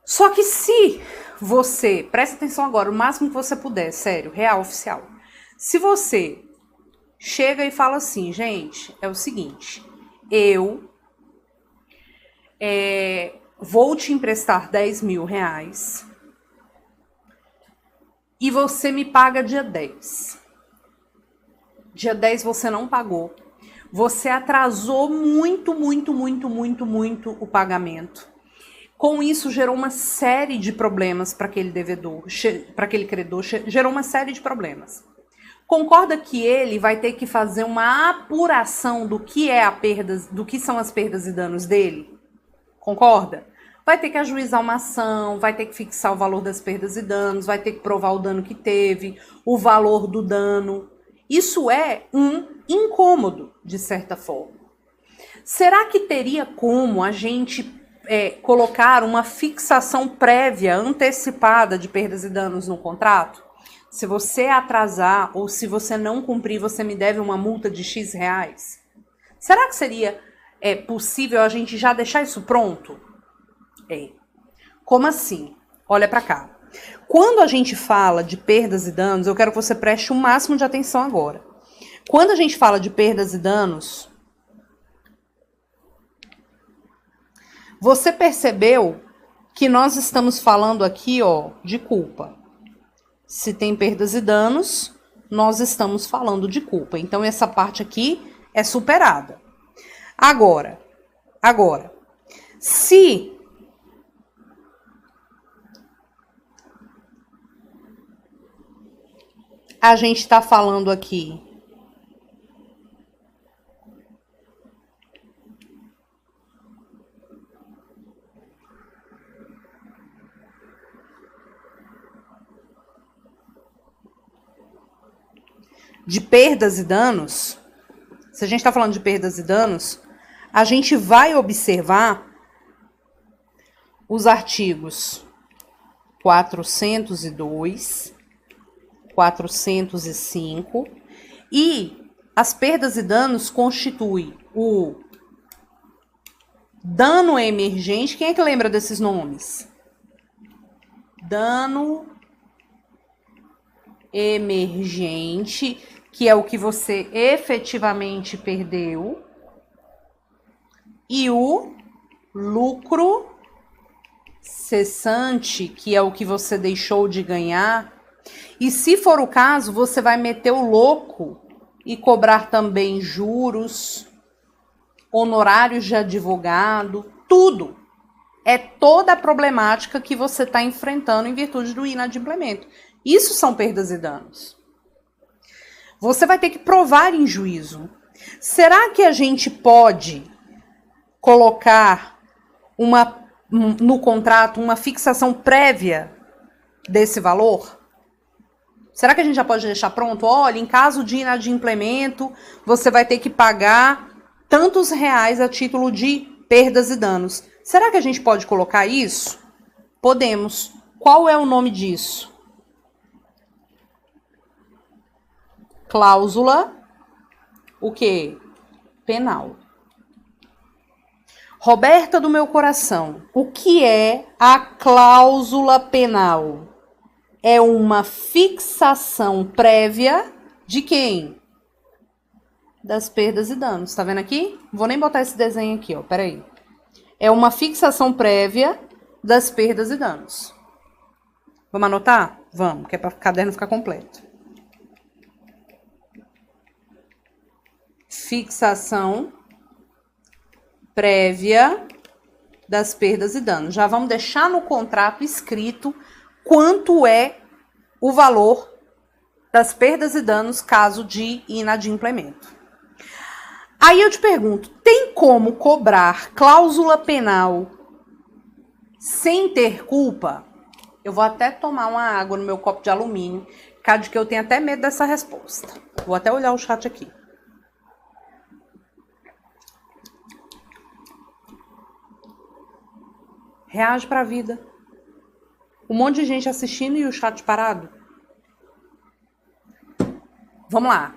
A: Só que se você, presta atenção agora, o máximo que você puder, sério, real, oficial. Se você chega e fala assim, gente, é o seguinte, eu vou te emprestar 10 mil reais e você me paga dia 10. Dia 10 você não pagou. Você atrasou muito o pagamento. Com isso, gerou uma série de problemas para aquele devedor, para aquele credor, gerou uma série de problemas. Concorda que ele vai ter que fazer uma apuração do que são as perdas e danos dele? Concorda? Vai ter que ajuizar uma ação, vai ter que fixar o valor das perdas e danos, vai ter que provar o dano que teve, o valor do dano. Isso é um incômodo, de certa forma. Será que teria como a gente colocar uma fixação prévia, antecipada de perdas e danos no contrato? Se você atrasar ou se você não cumprir, você me deve uma multa de X reais? Será que seria possível a gente já deixar isso pronto? Como assim? Olha pra cá. Quando a gente fala de perdas e danos, eu quero que você preste o máximo de atenção agora. Quando a gente fala de perdas e danos, você percebeu que nós estamos falando aqui, de culpa. Se tem perdas e danos, nós estamos falando de culpa. Então, essa parte aqui é superada. Agora, se a gente está falando aqui de perdas e danos, se a gente está falando de perdas e danos, a gente vai observar os artigos 402, 405 e as perdas e danos constituem o dano emergente. Quem é que lembra desses nomes? Dano emergente, que é o que você efetivamente perdeu, e o lucro cessante, que é o que você deixou de ganhar. E se for o caso, você vai meter o louco e cobrar também juros, honorários de advogado, tudo. É toda a problemática que você está enfrentando em virtude do inadimplemento. Isso são perdas e danos. Você vai ter que provar em juízo. Será que a gente pode colocar no contrato uma fixação prévia desse valor? Será que a gente já pode deixar pronto? Olha, em caso de inadimplemento, você vai ter que pagar tantos reais a título de perdas e danos. Será que a gente pode colocar isso? Podemos. Qual é o nome disso? Cláusula, o quê? Penal. Roberta do meu coração, o que é a cláusula penal? É uma fixação prévia de quem? Das perdas e danos. Tá vendo aqui? Vou nem botar esse desenho aqui, ó. Peraí. É uma fixação prévia das perdas e danos. Vamos anotar? Vamos, que é para o caderno ficar completo. Fixação prévia das perdas e danos. Já vamos deixar no contrato escrito quanto é o valor das perdas e danos caso de inadimplemento. Aí eu te pergunto, tem como cobrar cláusula penal sem ter culpa? Eu vou até tomar uma água no meu copo de alumínio, caso que eu tenho até medo dessa resposta. Vou até olhar o chat aqui. Reage para a vida. Um monte de gente assistindo e o chat parado. Vamos lá.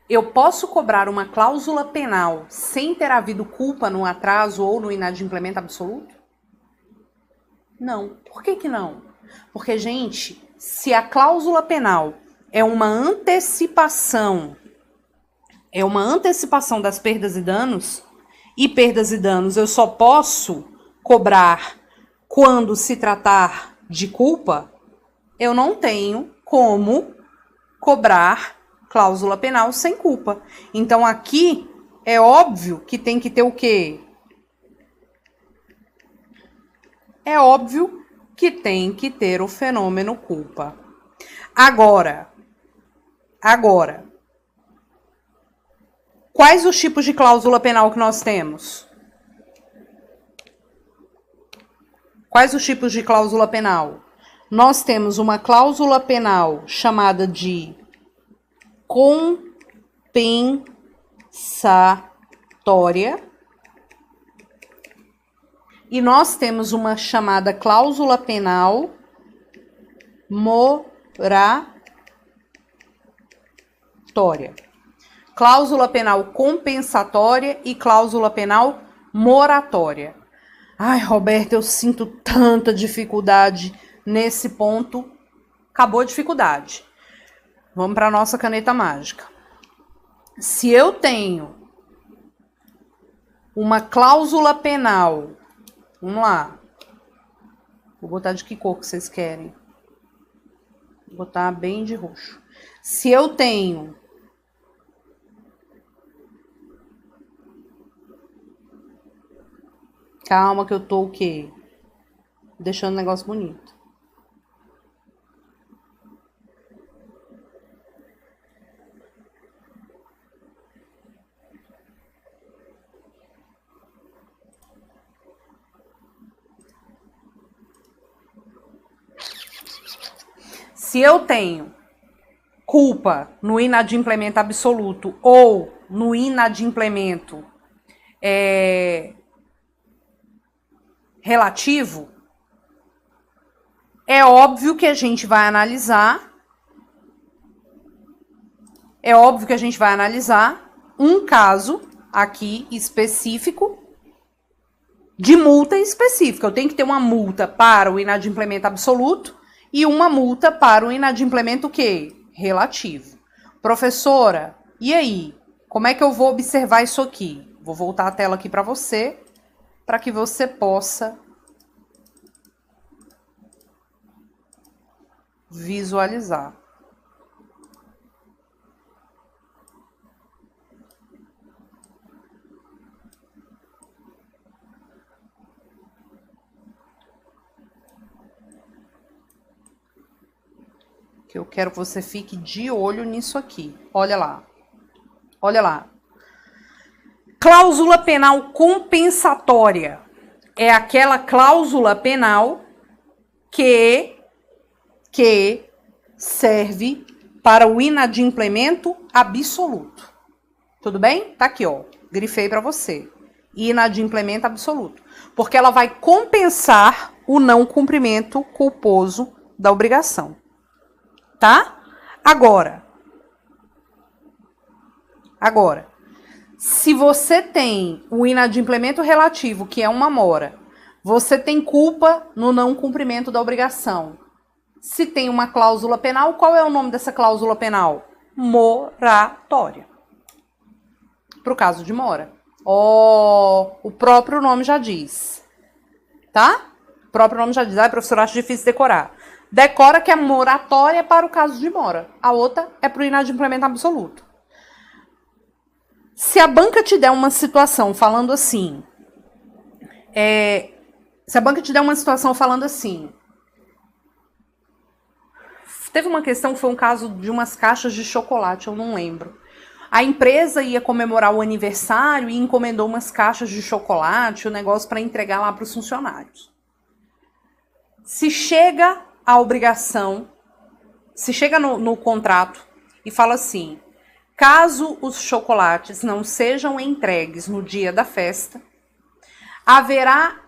A: Eu posso cobrar uma cláusula penal sem ter havido culpa no atraso ou no inadimplemento absoluto? Não. Por que não? Porque, gente, se a cláusula penal é uma antecipação das perdas e danos eu só posso cobrar quando se tratar de culpa, eu não tenho como cobrar cláusula penal sem culpa. Então, aqui é óbvio que tem que ter o quê? É óbvio que tem que ter o fenômeno culpa. Agora, quais os tipos de cláusula penal que nós temos? Quais os tipos de cláusula penal? Nós temos uma cláusula penal chamada de compensatória e nós temos uma chamada cláusula penal moratória. Cláusula penal compensatória e cláusula penal moratória. Ai, Roberta, eu sinto tanta dificuldade nesse ponto. Acabou a dificuldade. Vamos para a nossa caneta mágica. Se eu tenho uma cláusula penal, vamos lá. Vou botar de que cor que vocês querem? Vou botar bem de roxo. Se eu tenho calma que eu tô o quê? Deixando o negócio bonito. Se eu tenho culpa no inadimplemento absoluto ou no inadimplemento relativo, é óbvio que a gente vai analisar um caso aqui específico de multa específica. Eu tenho que ter uma multa para o inadimplemento absoluto e uma multa para o inadimplemento o quê? Relativo. Professora, e aí? Como é que eu vou observar isso aqui? Vou voltar a tela aqui para você, para que você possa visualizar. Que eu quero que você fique de olho nisso aqui. Olha lá. Olha lá. Cláusula penal compensatória é aquela cláusula penal que serve para o inadimplemento absoluto. Tudo bem? Tá aqui, ó. Grifei para você. Inadimplemento absoluto. Porque ela vai compensar o não cumprimento culposo da obrigação. Tá? Agora, se você tem o inadimplemento relativo, que é uma mora, você tem culpa no não cumprimento da obrigação. Se tem uma cláusula penal, qual é o nome dessa cláusula penal? Moratória. Para o caso de mora. O próprio nome já diz. Tá? O próprio nome já diz. Professor, acho difícil decorar. Decora que a moratória é para o caso de mora. A outra é para o inadimplemento absoluto. Se a banca te der uma situação falando assim... Teve uma questão que foi um caso de umas caixas de chocolate, eu não lembro. A empresa ia comemorar o aniversário e encomendou umas caixas de chocolate, o negócio para entregar lá para os funcionários. Se chega a obrigação, se chega no contrato e fala assim, caso os chocolates não sejam entregues no dia da festa, haverá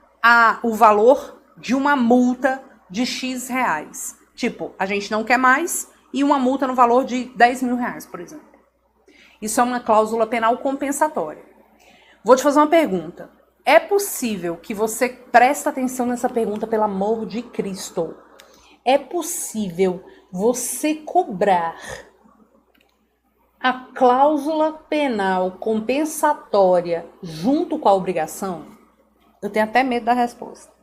A: o valor de uma multa de X reais. Tipo, a gente não quer mais e uma multa no valor de 10 mil reais, por exemplo. Isso é uma cláusula penal compensatória. Vou te fazer uma pergunta. É possível que você preste atenção nessa pergunta, pelo amor de Cristo. É possível você cobrar a cláusula penal compensatória junto com a obrigação? Eu tenho até medo da resposta.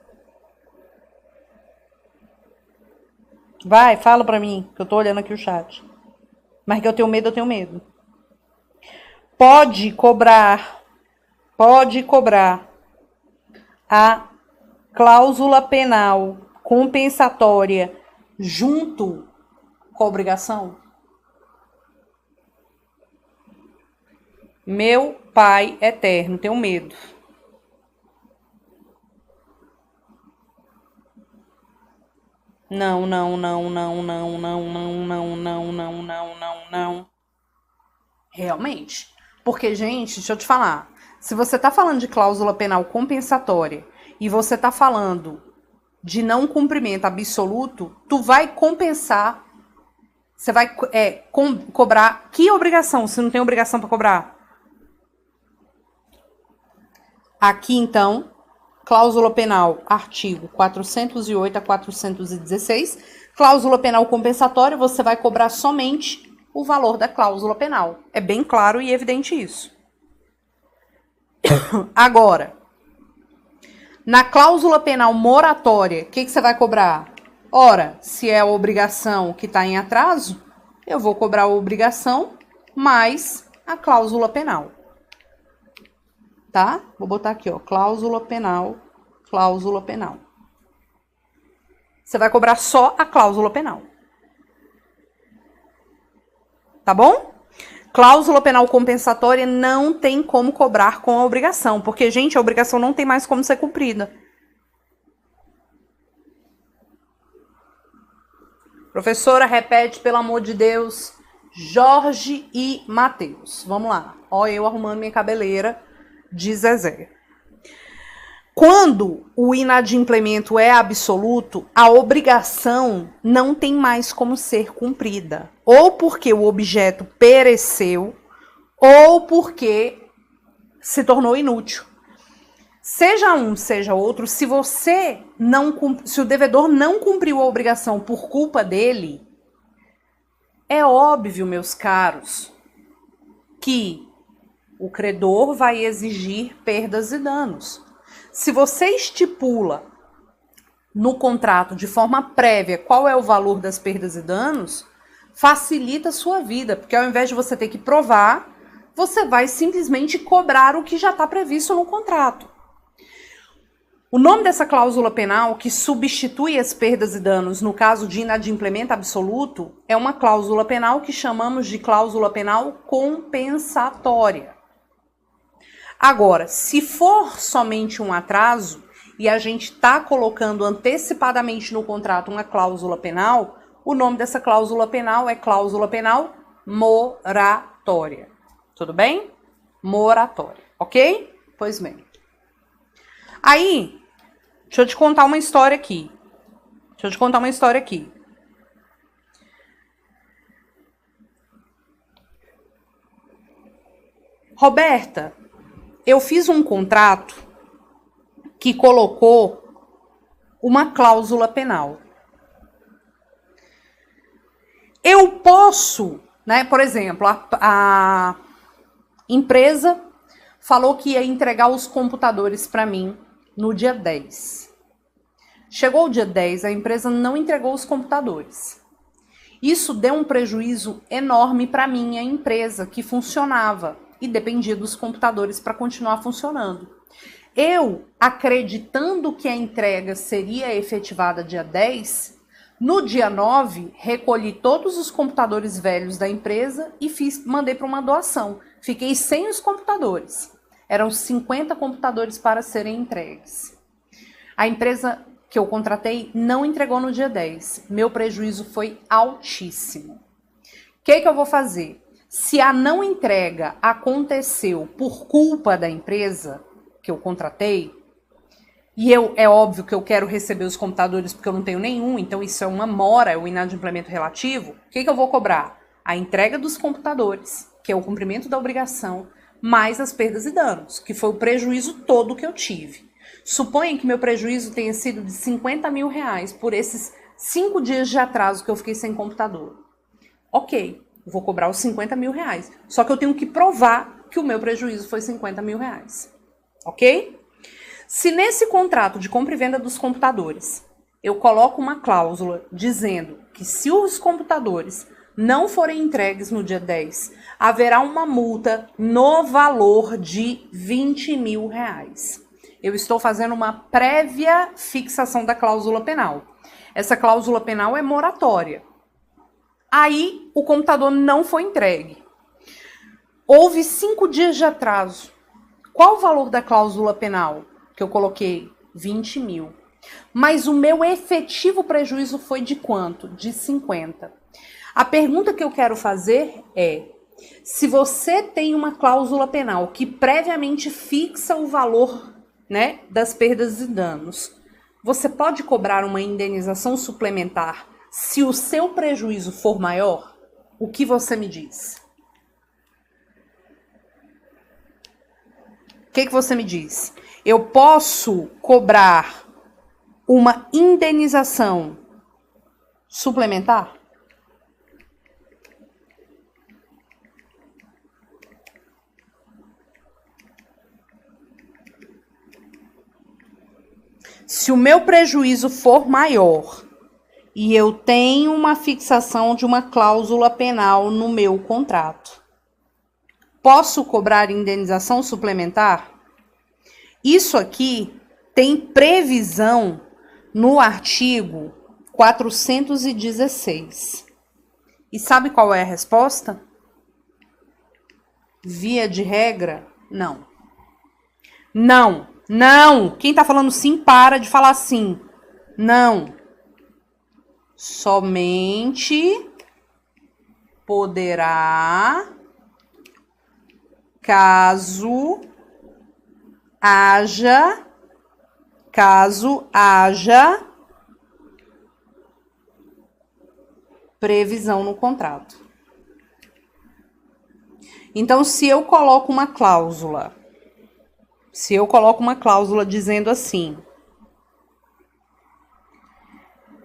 A: Vai, fala pra mim, que eu tô olhando aqui o chat. Mas que eu tenho medo. Pode cobrar a cláusula penal compensatória junto com a obrigação? Meu Pai eterno, tenho medo. Não. Realmente. Porque, gente, deixa eu te falar. Se você tá falando de cláusula penal compensatória e você tá falando de não cumprimento absoluto, tu vai compensar. Você vai cobrar. Que obrigação? Você não tem obrigação para cobrar? Aqui, então, cláusula penal, artigo 408 a 416. Cláusula penal compensatória, você vai cobrar somente o valor da cláusula penal. É bem claro e evidente isso. Agora, na cláusula penal moratória, o que você vai cobrar? Ora, se é a obrigação que está em atraso, eu vou cobrar a obrigação mais a cláusula penal. Tá? Vou botar aqui, ó, cláusula penal. Você vai cobrar só a cláusula penal. Tá bom? Cláusula penal compensatória não tem como cobrar com a obrigação, porque, gente, a obrigação não tem mais como ser cumprida. Professora, repete, pelo amor de Deus, Jorge e Matheus. Vamos lá. Ó, eu arrumando minha cabeleira de Zezé. Quando o inadimplemento é absoluto, a obrigação não tem mais como ser cumprida. Ou porque o objeto pereceu, ou porque se tornou inútil. Seja um, seja outro, se o devedor não cumpriu a obrigação por culpa dele, é óbvio, meus caros, que o credor vai exigir perdas e danos. Se você estipula no contrato de forma prévia qual é o valor das perdas e danos, facilita a sua vida, porque ao invés de você ter que provar, você vai simplesmente cobrar o que já está previsto no contrato. O nome dessa cláusula penal, que substitui as perdas e danos no caso de inadimplemento absoluto, é uma cláusula penal que chamamos de cláusula penal compensatória. Agora, se for somente um atraso e a gente está colocando antecipadamente no contrato uma cláusula penal, o nome dessa cláusula penal é cláusula penal moratória. Tudo bem? Moratória, ok? Pois bem. Aí, deixa eu te contar uma história aqui. Roberta, eu fiz um contrato que colocou uma cláusula penal. Eu posso, né, por exemplo, a empresa falou que ia entregar os computadores para mim no dia 10. Chegou o dia 10, a empresa não entregou os computadores. Isso deu um prejuízo enorme para minha empresa, que funcionava e dependia dos computadores para continuar funcionando. Eu, acreditando que a entrega seria efetivada dia 10, no dia 9, recolhi todos os computadores velhos da empresa e mandei para uma doação. Fiquei sem os computadores. Eram 50 computadores para serem entregues. A empresa que eu contratei não entregou no dia 10. Meu prejuízo foi altíssimo. O que eu vou fazer? Se a não entrega aconteceu por culpa da empresa que eu contratei, e é óbvio que eu quero receber os computadores porque eu não tenho nenhum, então isso é uma mora, é um inadimplemento relativo, o que eu vou cobrar? A entrega dos computadores, que é o cumprimento da obrigação, mais as perdas e danos, que foi o prejuízo todo que eu tive. Suponha que meu prejuízo tenha sido de 50 mil reais por esses 5 dias de atraso que eu fiquei sem computador. Ok, vou cobrar os 50 mil reais. Só que eu tenho que provar que o meu prejuízo foi 50 mil reais. Ok? Se nesse contrato de compra e venda dos computadores eu coloco uma cláusula dizendo que se os computadores não forem entregues no dia 10, haverá uma multa no valor de 20 mil reais. Eu estou fazendo uma prévia fixação da cláusula penal. Essa cláusula penal é moratória. Aí o computador não foi entregue. Houve 5 dias de atraso. Qual o valor da cláusula penal que eu coloquei? 20 mil. Mas o meu efetivo prejuízo foi de quanto? De 50. A pergunta que eu quero fazer é: se você tem uma cláusula penal que previamente fixa o valor, né, das perdas e danos, você pode cobrar uma indenização suplementar se o seu prejuízo for maior? O que você me diz? O que você me diz? Eu posso cobrar uma indenização suplementar? Se o meu prejuízo for maior e eu tenho uma fixação de uma cláusula penal no meu contrato, posso cobrar indenização suplementar? Isso aqui tem previsão no artigo 416. E sabe qual é a resposta? Via de regra, não. Não, não. Quem tá falando sim, para de falar sim. Não. Somente poderá, caso haja previsão no contrato. Então, se eu coloco uma cláusula dizendo assim: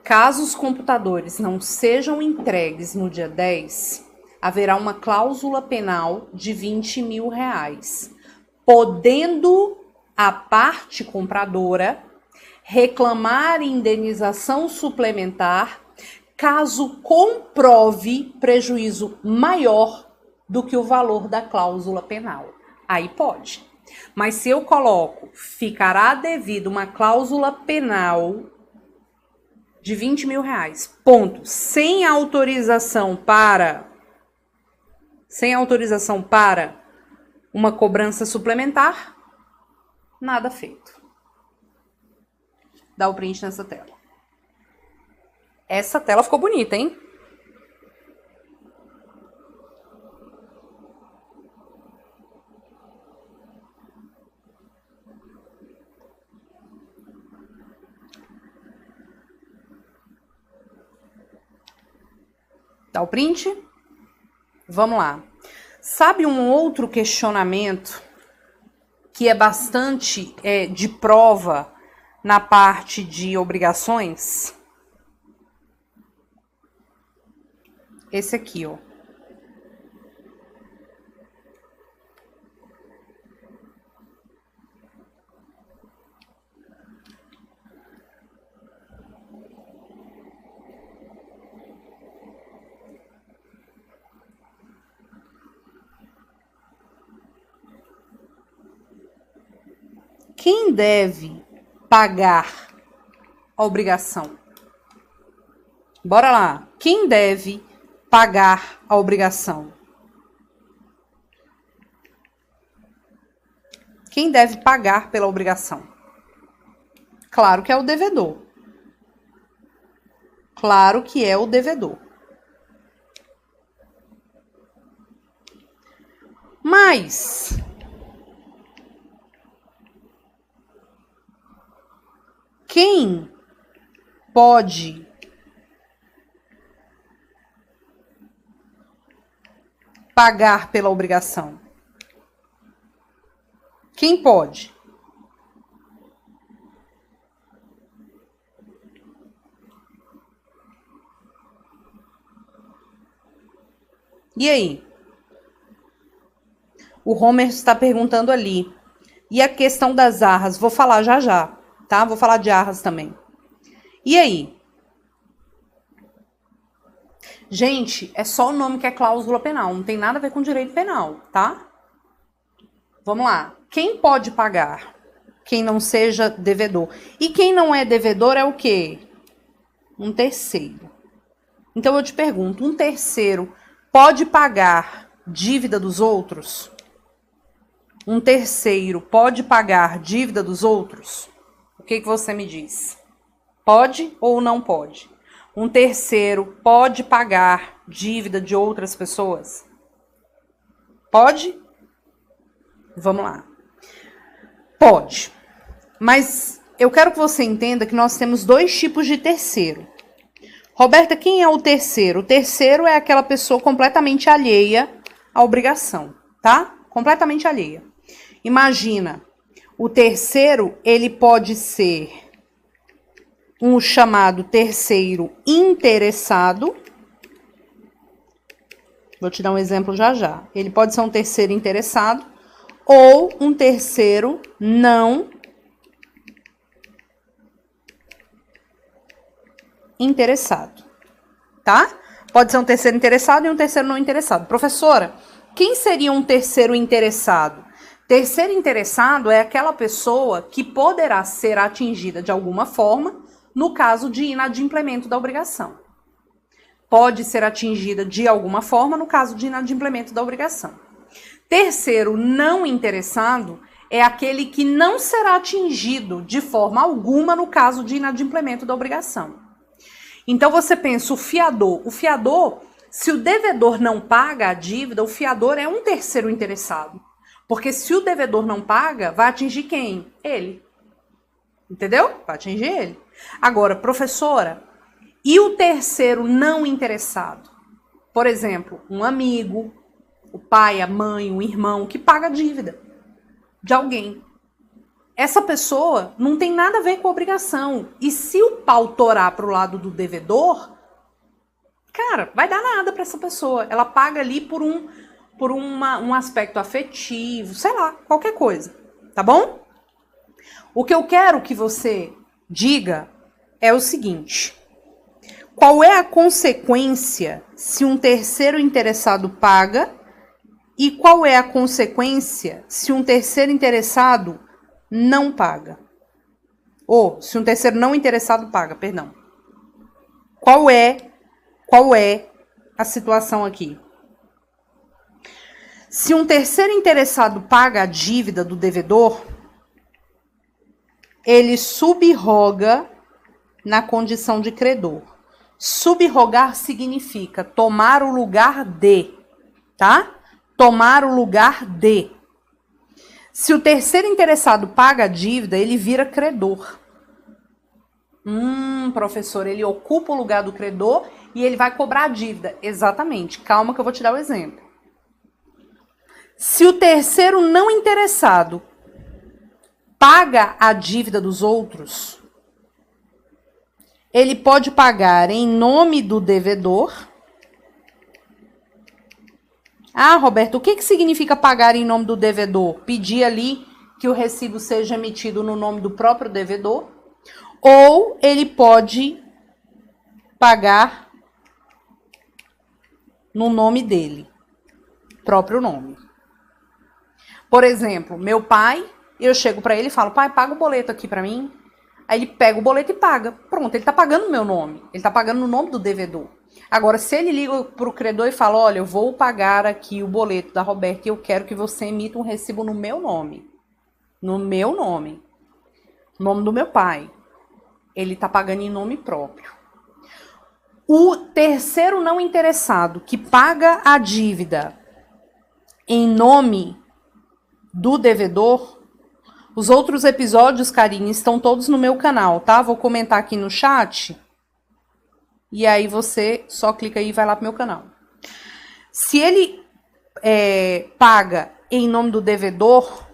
A: caso os computadores não sejam entregues no dia 10, haverá uma cláusula penal de 20 mil reais, podendo a parte compradora reclamar indenização suplementar caso comprove prejuízo maior do que o valor da cláusula penal. Aí pode. Mas se eu coloco, ficará devido uma cláusula penal de 20 mil reais, ponto, sem autorização para uma cobrança suplementar, nada feito. Dá o print nessa tela. Essa tela ficou bonita, hein? Dá o print? Vamos lá. Sabe um outro questionamento que é bastante de prova na parte de obrigações? Esse aqui, ó. Quem deve pagar a obrigação? Bora lá. Quem deve pagar a obrigação? Quem deve pagar pela obrigação? Claro que é o devedor. Claro que é o devedor. Mas quem pode pagar pela obrigação? Quem pode? E aí? O Homer está perguntando ali. E a questão das arras? Vou falar já já, tá? Vou falar de arras também. E aí? Gente, é só o nome que é cláusula penal. Não tem nada a ver com direito penal, tá? Vamos lá. Quem pode pagar? Quem não seja devedor. E quem não é devedor é o quê? Um terceiro. Então eu te pergunto, um terceiro pode pagar dívida dos outros? Um terceiro pode pagar dívida dos outros? O que você me diz? Pode ou não pode? Um terceiro pode pagar dívida de outras pessoas? Pode? Vamos lá. Pode. Mas eu quero que você entenda que nós temos dois tipos de terceiro. Roberta, quem é o terceiro? O terceiro é aquela pessoa completamente alheia à obrigação, tá? Completamente alheia. Imagina, o terceiro, ele pode ser um chamado terceiro interessado. Vou te dar um exemplo já já. Ele pode ser um terceiro interessado ou um terceiro não interessado, tá? Pode ser um terceiro interessado e um terceiro não interessado. Professora, quem seria um terceiro interessado? Terceiro interessado é aquela pessoa que poderá ser atingida de alguma forma no caso de inadimplemento da obrigação. Pode ser atingida de alguma forma no caso de inadimplemento da obrigação. Terceiro não interessado é aquele que não será atingido de forma alguma no caso de inadimplemento da obrigação. Então você pensa, o fiador. O fiador, se o devedor não paga a dívida, o fiador é um terceiro interessado. Porque se o devedor não paga, vai atingir quem? Ele. Entendeu? Vai atingir ele. Agora, professora, e o terceiro não interessado? Por exemplo, um amigo, o pai, a mãe, um irmão que paga a dívida de alguém. Essa pessoa não tem nada a ver com a obrigação. E se o pau torar para o lado do devedor, cara, vai dar nada para essa pessoa. Ela paga ali por um aspecto afetivo, sei lá, qualquer coisa, tá bom? O que eu quero que você diga é o seguinte: qual é a consequência se um terceiro interessado paga e qual é a consequência se um terceiro interessado não paga? Ou se um terceiro não interessado paga, perdão. Qual é a situação aqui? Se um terceiro interessado paga a dívida do devedor, ele subroga na condição de credor. Subrogar significa tomar o lugar de, tá? Tomar o lugar de. Se o terceiro interessado paga a dívida, ele vira credor. Professor, ele ocupa o lugar do credor e ele vai cobrar a dívida. Exatamente. Calma que eu vou te dar o exemplo. Se o terceiro não interessado paga a dívida dos outros, ele pode pagar em nome do devedor. Ah, Roberto, o que significa pagar em nome do devedor? Pedir ali que o recibo seja emitido no nome do próprio devedor. Ou ele pode pagar no nome dele, próprio nome. Por exemplo, meu pai, eu chego para ele e falo: pai, paga o boleto aqui para mim. Aí ele pega o boleto e paga. Pronto, ele tá pagando no meu nome. Ele tá pagando no nome do devedor. Agora, se ele liga pro credor e fala: olha, eu vou pagar aqui o boleto da Roberta e eu quero que você emita um recibo no meu nome. No meu nome. Nome do meu pai. Ele tá pagando em nome próprio. O terceiro não interessado que paga a dívida em nome do devedor, os outros episódios, Karine, estão todos no meu canal, tá? Vou comentar aqui no chat. E aí você só clica aí e vai lá pro meu canal. Se ele paga em nome do devedor,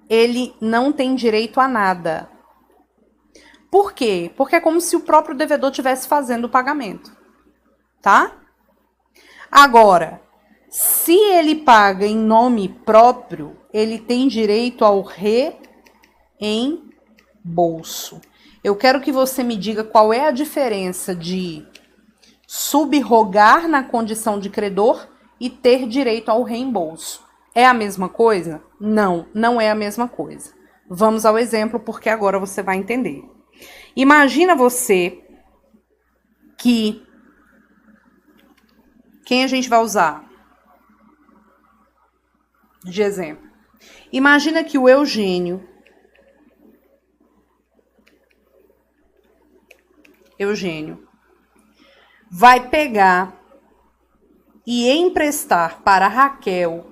A: ele não tem direito a nada. Por quê? Porque é como se o próprio devedor estivesse fazendo o pagamento. Tá? Agora, se ele paga em nome próprio, ele tem direito ao reembolso. Eu quero que você me diga qual é a diferença de subrogar na condição de credor e ter direito ao reembolso. É a mesma coisa? Não, não é a mesma coisa. Vamos ao exemplo, porque agora você vai entender. Imagina você que... Quem a gente vai usar de exemplo? Imagina que o Eugênio vai pegar e emprestar para a Raquel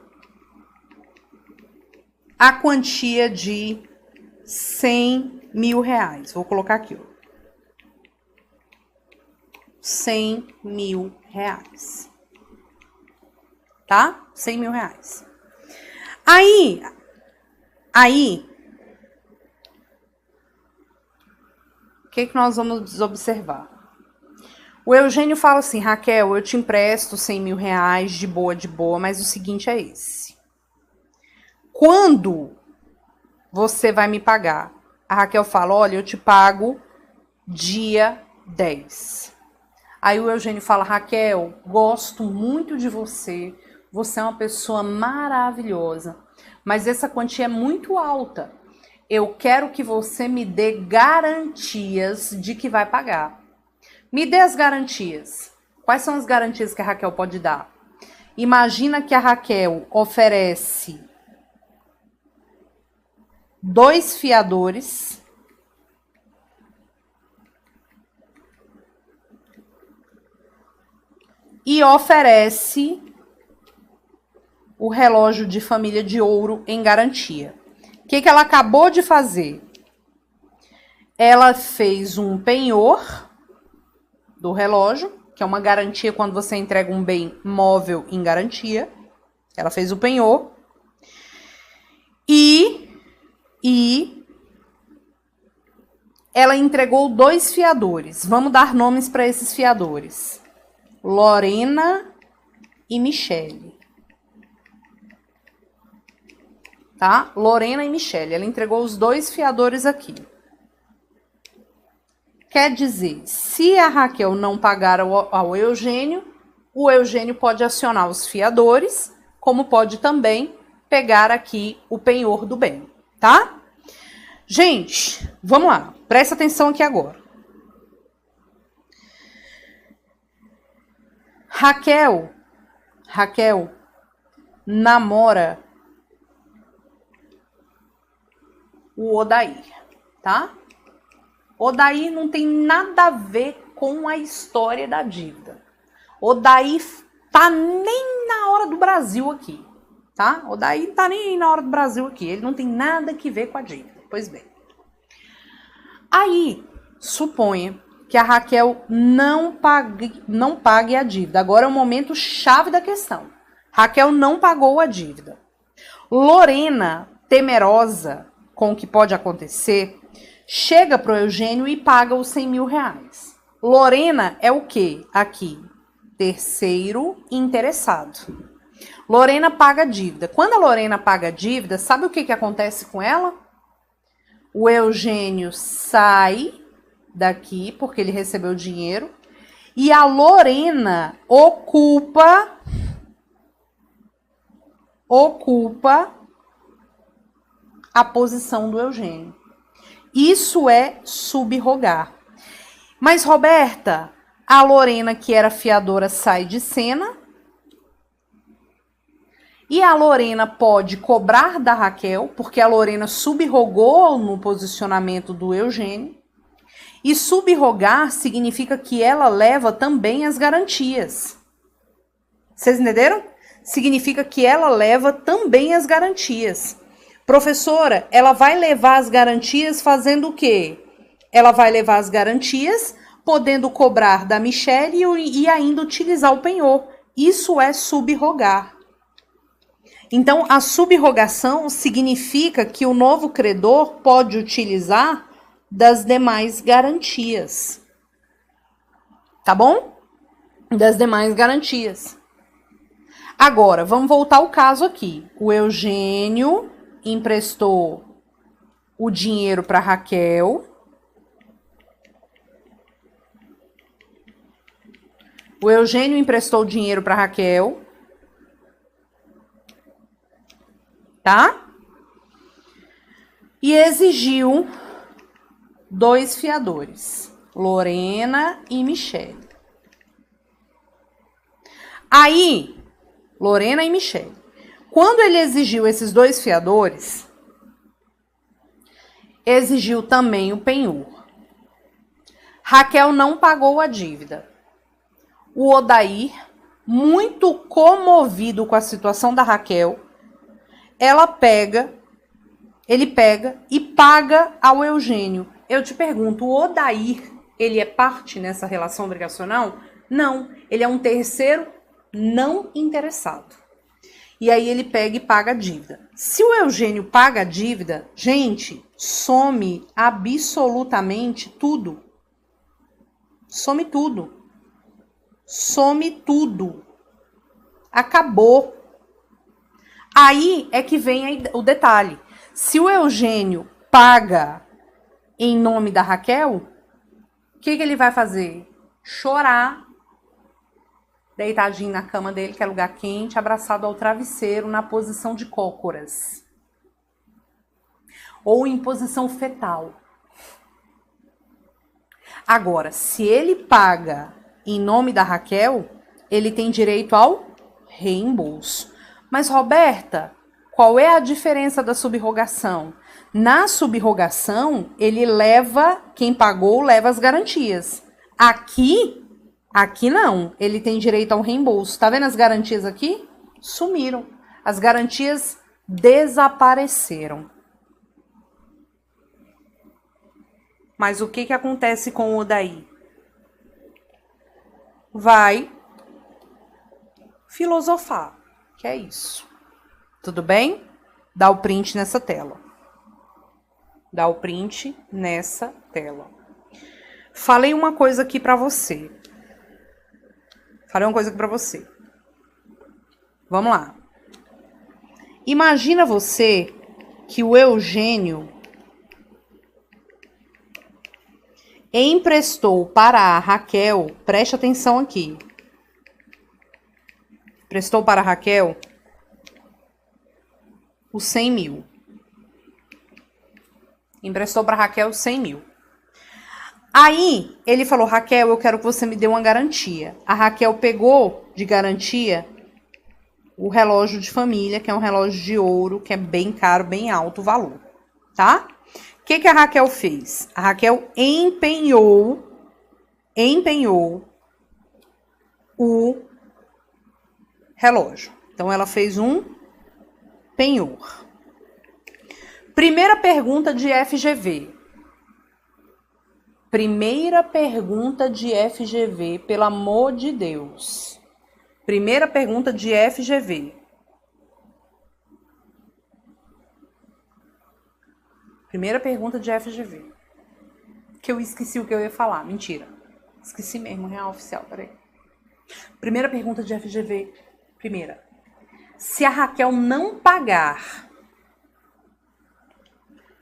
A: a quantia de 100 mil reais. Vou colocar aqui, ó. 100 mil reais. Tá? 100 mil reais. Aí, o que nós vamos observar? O Eugênio fala assim: Raquel, eu te empresto 100 mil reais de boa, mas o seguinte é esse. Quando você vai me pagar? A Raquel fala: olha, eu te pago dia 10. Aí o Eugênio fala: Raquel, gosto muito de você, você é uma pessoa maravilhosa, mas essa quantia é muito alta. Eu quero que você me dê garantias de que vai pagar. Me dê as garantias. Quais são as garantias que a Raquel pode dar? Imagina que a Raquel oferece 2 fiadores e oferece o relógio de família de ouro em garantia. O que ela acabou de fazer? Ela fez um penhor do relógio, que é uma garantia quando você entrega um bem móvel em garantia. Ela fez o penhor. E ela entregou 2 fiadores. Vamos dar nomes para esses fiadores. Lorena e Michele. Tá? Lorena e Michele. Ela entregou os 2 fiadores aqui. Quer dizer, se a Raquel não pagar ao Eugênio, o Eugênio pode acionar os fiadores, como pode também pegar aqui o penhor do bem, tá? Gente, vamos lá, presta atenção aqui agora. Raquel namora o Odair, tá? Odair não tem nada a ver com a história da dívida. Odair tá nem na hora do Brasil aqui, tá? Odair tá nem na hora do Brasil aqui. Ele não tem nada que ver com a dívida. Pois bem. Aí, suponha que a Raquel não pague a dívida. Agora é o momento chave da questão. Raquel não pagou a dívida. Lorena, temerosa com o que pode acontecer, chega pro Eugênio e paga os 100 mil reais. Lorena é o quê? Aqui, terceiro interessado. Lorena paga a dívida. Quando a Lorena paga a dívida, sabe o que acontece com ela? O Eugênio sai daqui, porque ele recebeu dinheiro, e a Lorena ocupa a posição do Eugênio. Isso é subrogar. Mas, Roberta, a Lorena, que era fiadora, sai de cena. E a Lorena pode cobrar da Raquel, porque a Lorena subrogou no posicionamento do Eugênio. E subrogar significa que ela leva também as garantias. Vocês entenderam? Significa que ela leva também as garantias. Professora, ela vai levar as garantias fazendo o quê? Ela vai levar as garantias, podendo cobrar da Michelle e ainda utilizar o penhor. Isso é subrogar. Então, a subrogação significa que o novo credor pode utilizar das demais garantias. Tá bom? Das demais garantias. Agora, vamos voltar ao caso aqui. O Eugênio emprestou o dinheiro para Raquel. O Eugênio emprestou o dinheiro para Raquel. Tá? E exigiu 2 fiadores, Lorena e Michelle. Aí, Lorena e Michelle. Quando ele exigiu esses 2 fiadores, exigiu também o penhor. Raquel não pagou a dívida. O Odair, muito comovido com a situação da Raquel, ele pega e paga ao Eugênio. Eu te pergunto, o Odair, ele é parte nessa relação obrigacional? Não, ele é um terceiro não interessado. E aí ele pega e paga a dívida. Se o Eugênio paga a dívida, gente, some absolutamente tudo. Some tudo. Some tudo. Acabou. Aí é que vem o detalhe. Se o Eugênio paga em nome da Raquel, o que ele vai fazer? Chorar, deitadinho na cama dele, que é lugar quente, abraçado ao travesseiro, na posição de cócoras. Ou em posição fetal. Agora, se ele paga em nome da Raquel, ele tem direito ao reembolso. Mas, Roberta, qual é a diferença da subrogação? Na subrogação, quem pagou leva as garantias. Aqui não, ele tem direito ao reembolso. Tá vendo as garantias aqui? Sumiram. As garantias desapareceram. Mas o que acontece com o Odair? Vai filosofar. Que é isso. Tudo bem? Dá o print nessa tela. Dá o print nessa tela. Falei uma coisa aqui pra você. Vamos lá. Imagina você que o Eugênio emprestou para a Raquel, preste atenção aqui. Prestou para a Raquel os 100 mil. Emprestou para a Raquel 100 mil. Aí, ele falou, Raquel, eu quero que você me dê uma garantia. A Raquel pegou de garantia o relógio de família, que é um relógio de ouro, que é bem caro, bem alto o valor, tá? O que a Raquel fez? A Raquel empenhou o relógio. Então, ela fez um penhor. Primeira pergunta de FGV. Primeira pergunta de FGV, pelo amor de Deus. Primeira pergunta de FGV. Primeira pergunta de FGV. Que eu esqueci o que eu ia falar. Mentira. Esqueci mesmo, real oficial, peraí. Primeira pergunta de FGV. Primeira. Se a Raquel não pagar,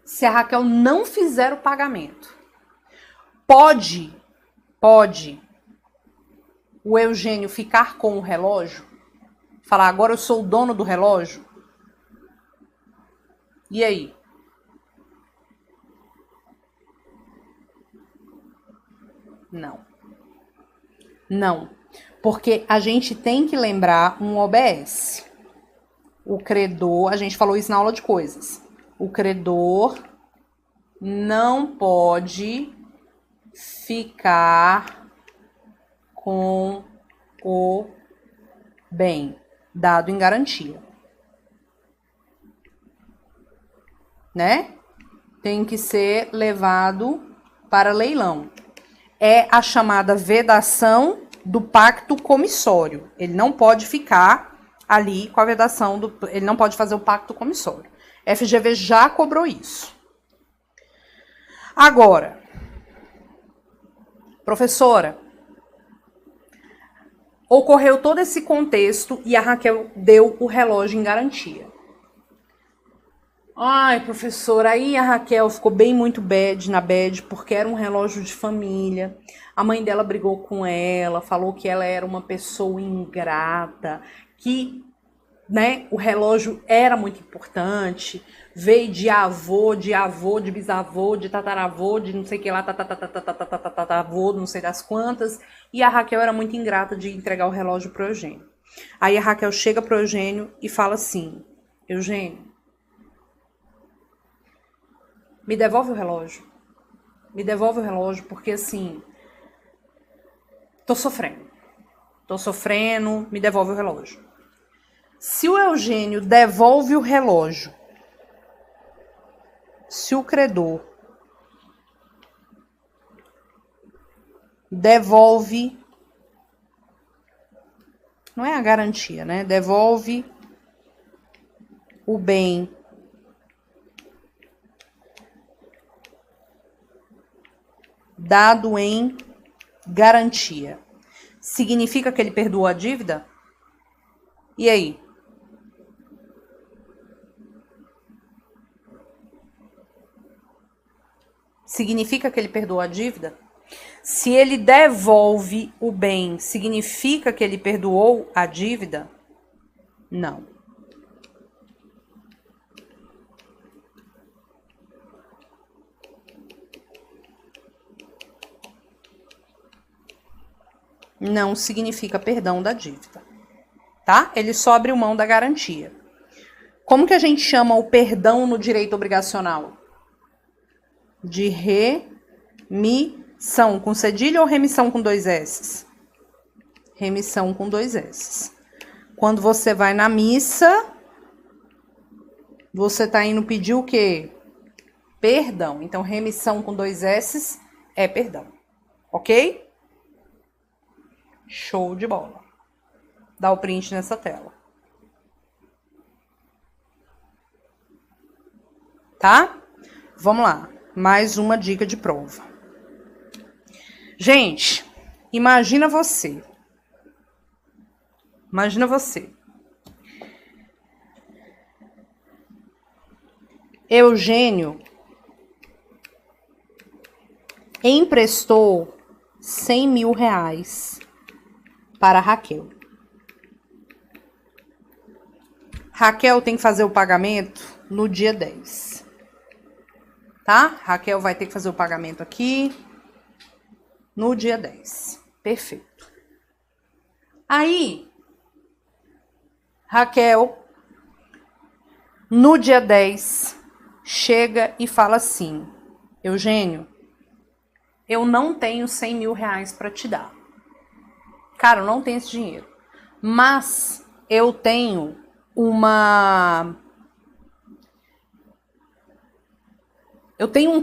A: se a Raquel não fizer o pagamento, pode o Eugênio ficar com o relógio? Falar, agora eu sou o dono do relógio? E aí? Não. Não. Porque a gente tem que lembrar um OBS. O credor, a gente falou isso na aula de coisas. O credor não pode ficar com o bem dado em garantia, né? Tem que ser levado para leilão. É a chamada vedação do pacto comissório. Ele não pode ficar ali com a vedação ele não pode fazer o pacto comissório. FGV já cobrou isso. Agora, professora, ocorreu todo esse contexto e a Raquel deu o relógio em garantia. Ai, professora, aí a Raquel ficou muito bad, porque era um relógio de família. A mãe dela brigou com ela, falou que ela era uma pessoa ingrata, que, né, o relógio era muito importante, veio de avô, de bisavô, de tataravô, de não sei o que lá, tataravô, não sei das quantas, e a Raquel era muito ingrata de entregar o relógio pro Eugênio. Aí a Raquel chega pro Eugênio e fala assim, Eugênio, me devolve o relógio. Me devolve o relógio, porque assim, tô sofrendo, me devolve o relógio. Se o Eugênio devolve o relógio, se o credor devolve, não é a garantia, né? Devolve o bem dado em garantia. Significa que ele perdoou a dívida? E aí? Significa que ele perdoou a dívida? Se ele devolve o bem, significa que ele perdoou a dívida? Não. Não significa perdão da dívida, tá? Ele só abriu mão da garantia. Como que a gente chama o perdão no direito obrigacional? De remissão com cedilha ou remissão com 2 S? Remissão com 2 S. Quando você vai na missa, você tá indo pedir o quê? Perdão. Então, remissão com 2 S é perdão. Ok? Show de bola. Dá o print nessa tela. Tá? Vamos lá. Mais uma dica de prova. Gente, imagina você. Eugênio emprestou 100 mil reais para Raquel. Raquel tem que fazer o pagamento no dia 10. Tá? Raquel vai ter que fazer o pagamento aqui no dia 10. Perfeito. Aí, Raquel, no dia 10, chega e fala assim: Eugênio, eu não tenho 100 mil reais para te dar. Cara, eu não tenho esse dinheiro. Mas eu tenho um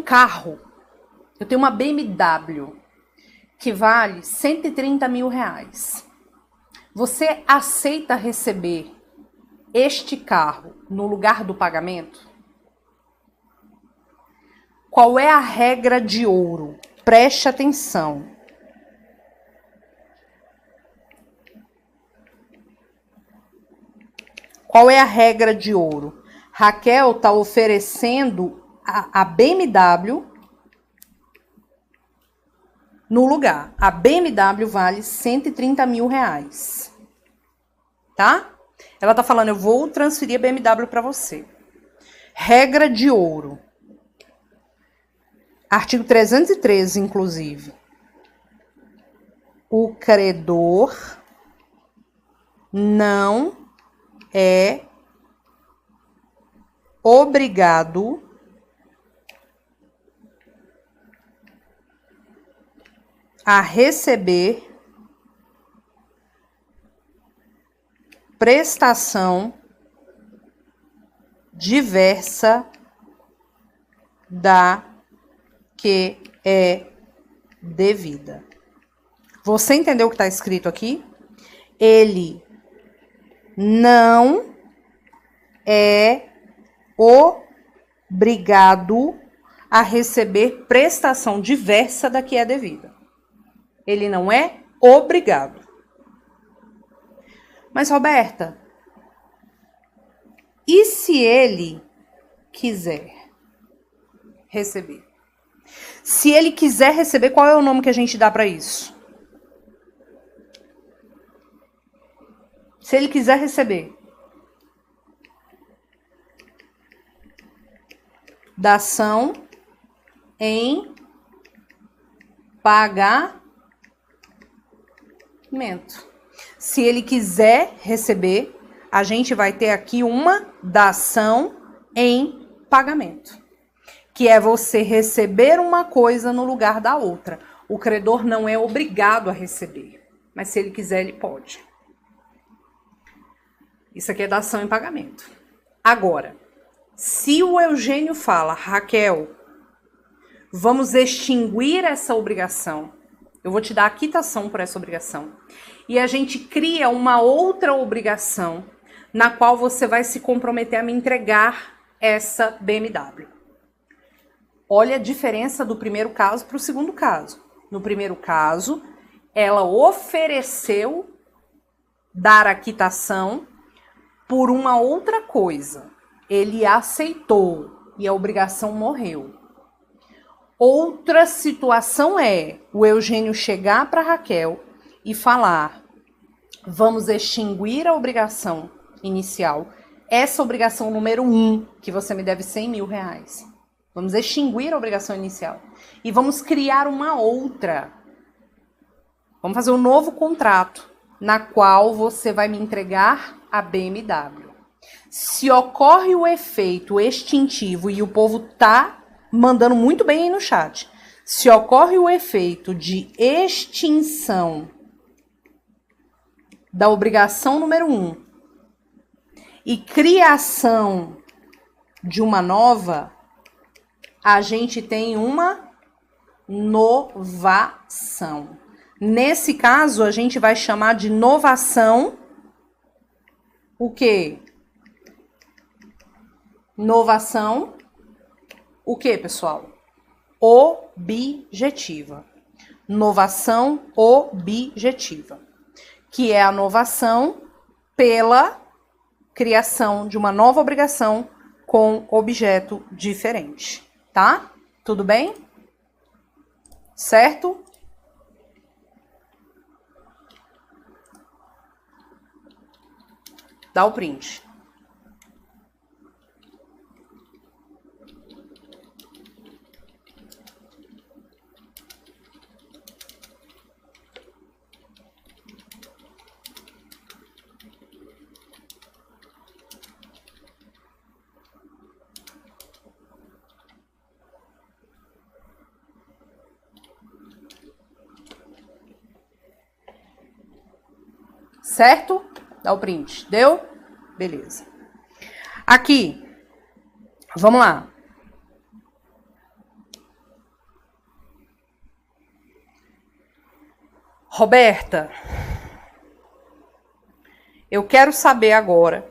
A: carro, eu tenho uma BMW que vale 130 mil reais. Você aceita receber este carro no lugar do pagamento? Qual é a regra de ouro? Preste atenção. Qual é a regra de ouro? Raquel está oferecendo a BMW no lugar. A BMW vale 130 mil reais. Tá? Ela tá falando, eu vou transferir a BMW para você. Regra de ouro. Artigo 313, inclusive. O credor não é obrigado a receber prestação diversa da que é devida. Você entendeu o que está escrito aqui? Ele não é obrigado a receber prestação diversa da que é devida. Ele não é obrigado. Mas, Roberta, e se ele quiser receber? Se ele quiser receber, qual é o nome que a gente dá para isso? Se ele quiser receber, dação em pagamento. Se ele quiser receber, a gente vai ter aqui uma dação em pagamento, que é você receber uma coisa no lugar da outra. O credor não é obrigado a receber, mas se ele quiser, ele pode. Isso aqui é dação em pagamento. Agora, se o Eugênio fala, Raquel, vamos extinguir essa obrigação, eu vou te dar a quitação por essa obrigação, e a gente cria uma outra obrigação na qual você vai se comprometer a me entregar essa BMW. Olha a diferença do primeiro caso para o segundo caso. No primeiro caso, ela ofereceu dar a quitação por uma outra coisa. Ele aceitou e a obrigação morreu. Outra situação é o Eugênio chegar para Raquel e falar, vamos extinguir a obrigação inicial, essa obrigação número 1, que você me deve 100 mil reais. Vamos extinguir a obrigação inicial e vamos criar uma outra. Vamos fazer um novo contrato, na qual você vai me entregar a BMW. Se ocorre o efeito extintivo, e o povo tá mandando muito bem aí no chat, se ocorre o efeito de extinção da obrigação número 1 e criação de uma nova, a gente tem uma novação. Nesse caso, a gente vai chamar de novação o quê? Novação o quê, pessoal? Objetiva. Novação objetiva, que é a novação pela criação de uma nova obrigação com objeto diferente, tá? Tudo bem? certo? Dá o print. Certo? Dá o print. Deu? Beleza. Aqui. Vamos lá. Roberta. Eu quero saber agora.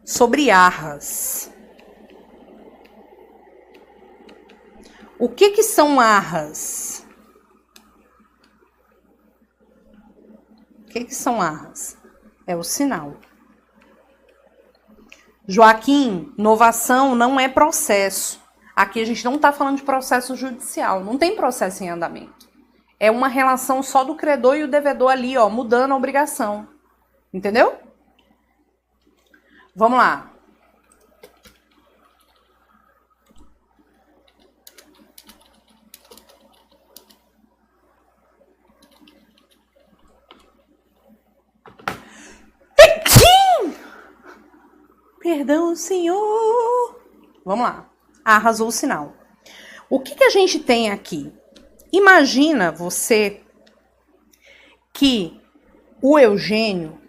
A: Sobre arras. O que são arras? O que são arras? É o sinal. Joaquim, novação não é processo. Aqui a gente não está falando de processo judicial. Não tem processo em andamento. É uma relação só do credor e o devedor ali, ó, mudando a obrigação. Entendeu? Vamos lá. Perdão, senhor. Vamos lá. Arras ou sinal. O que a gente tem aqui? Imagina você que o Eugênio,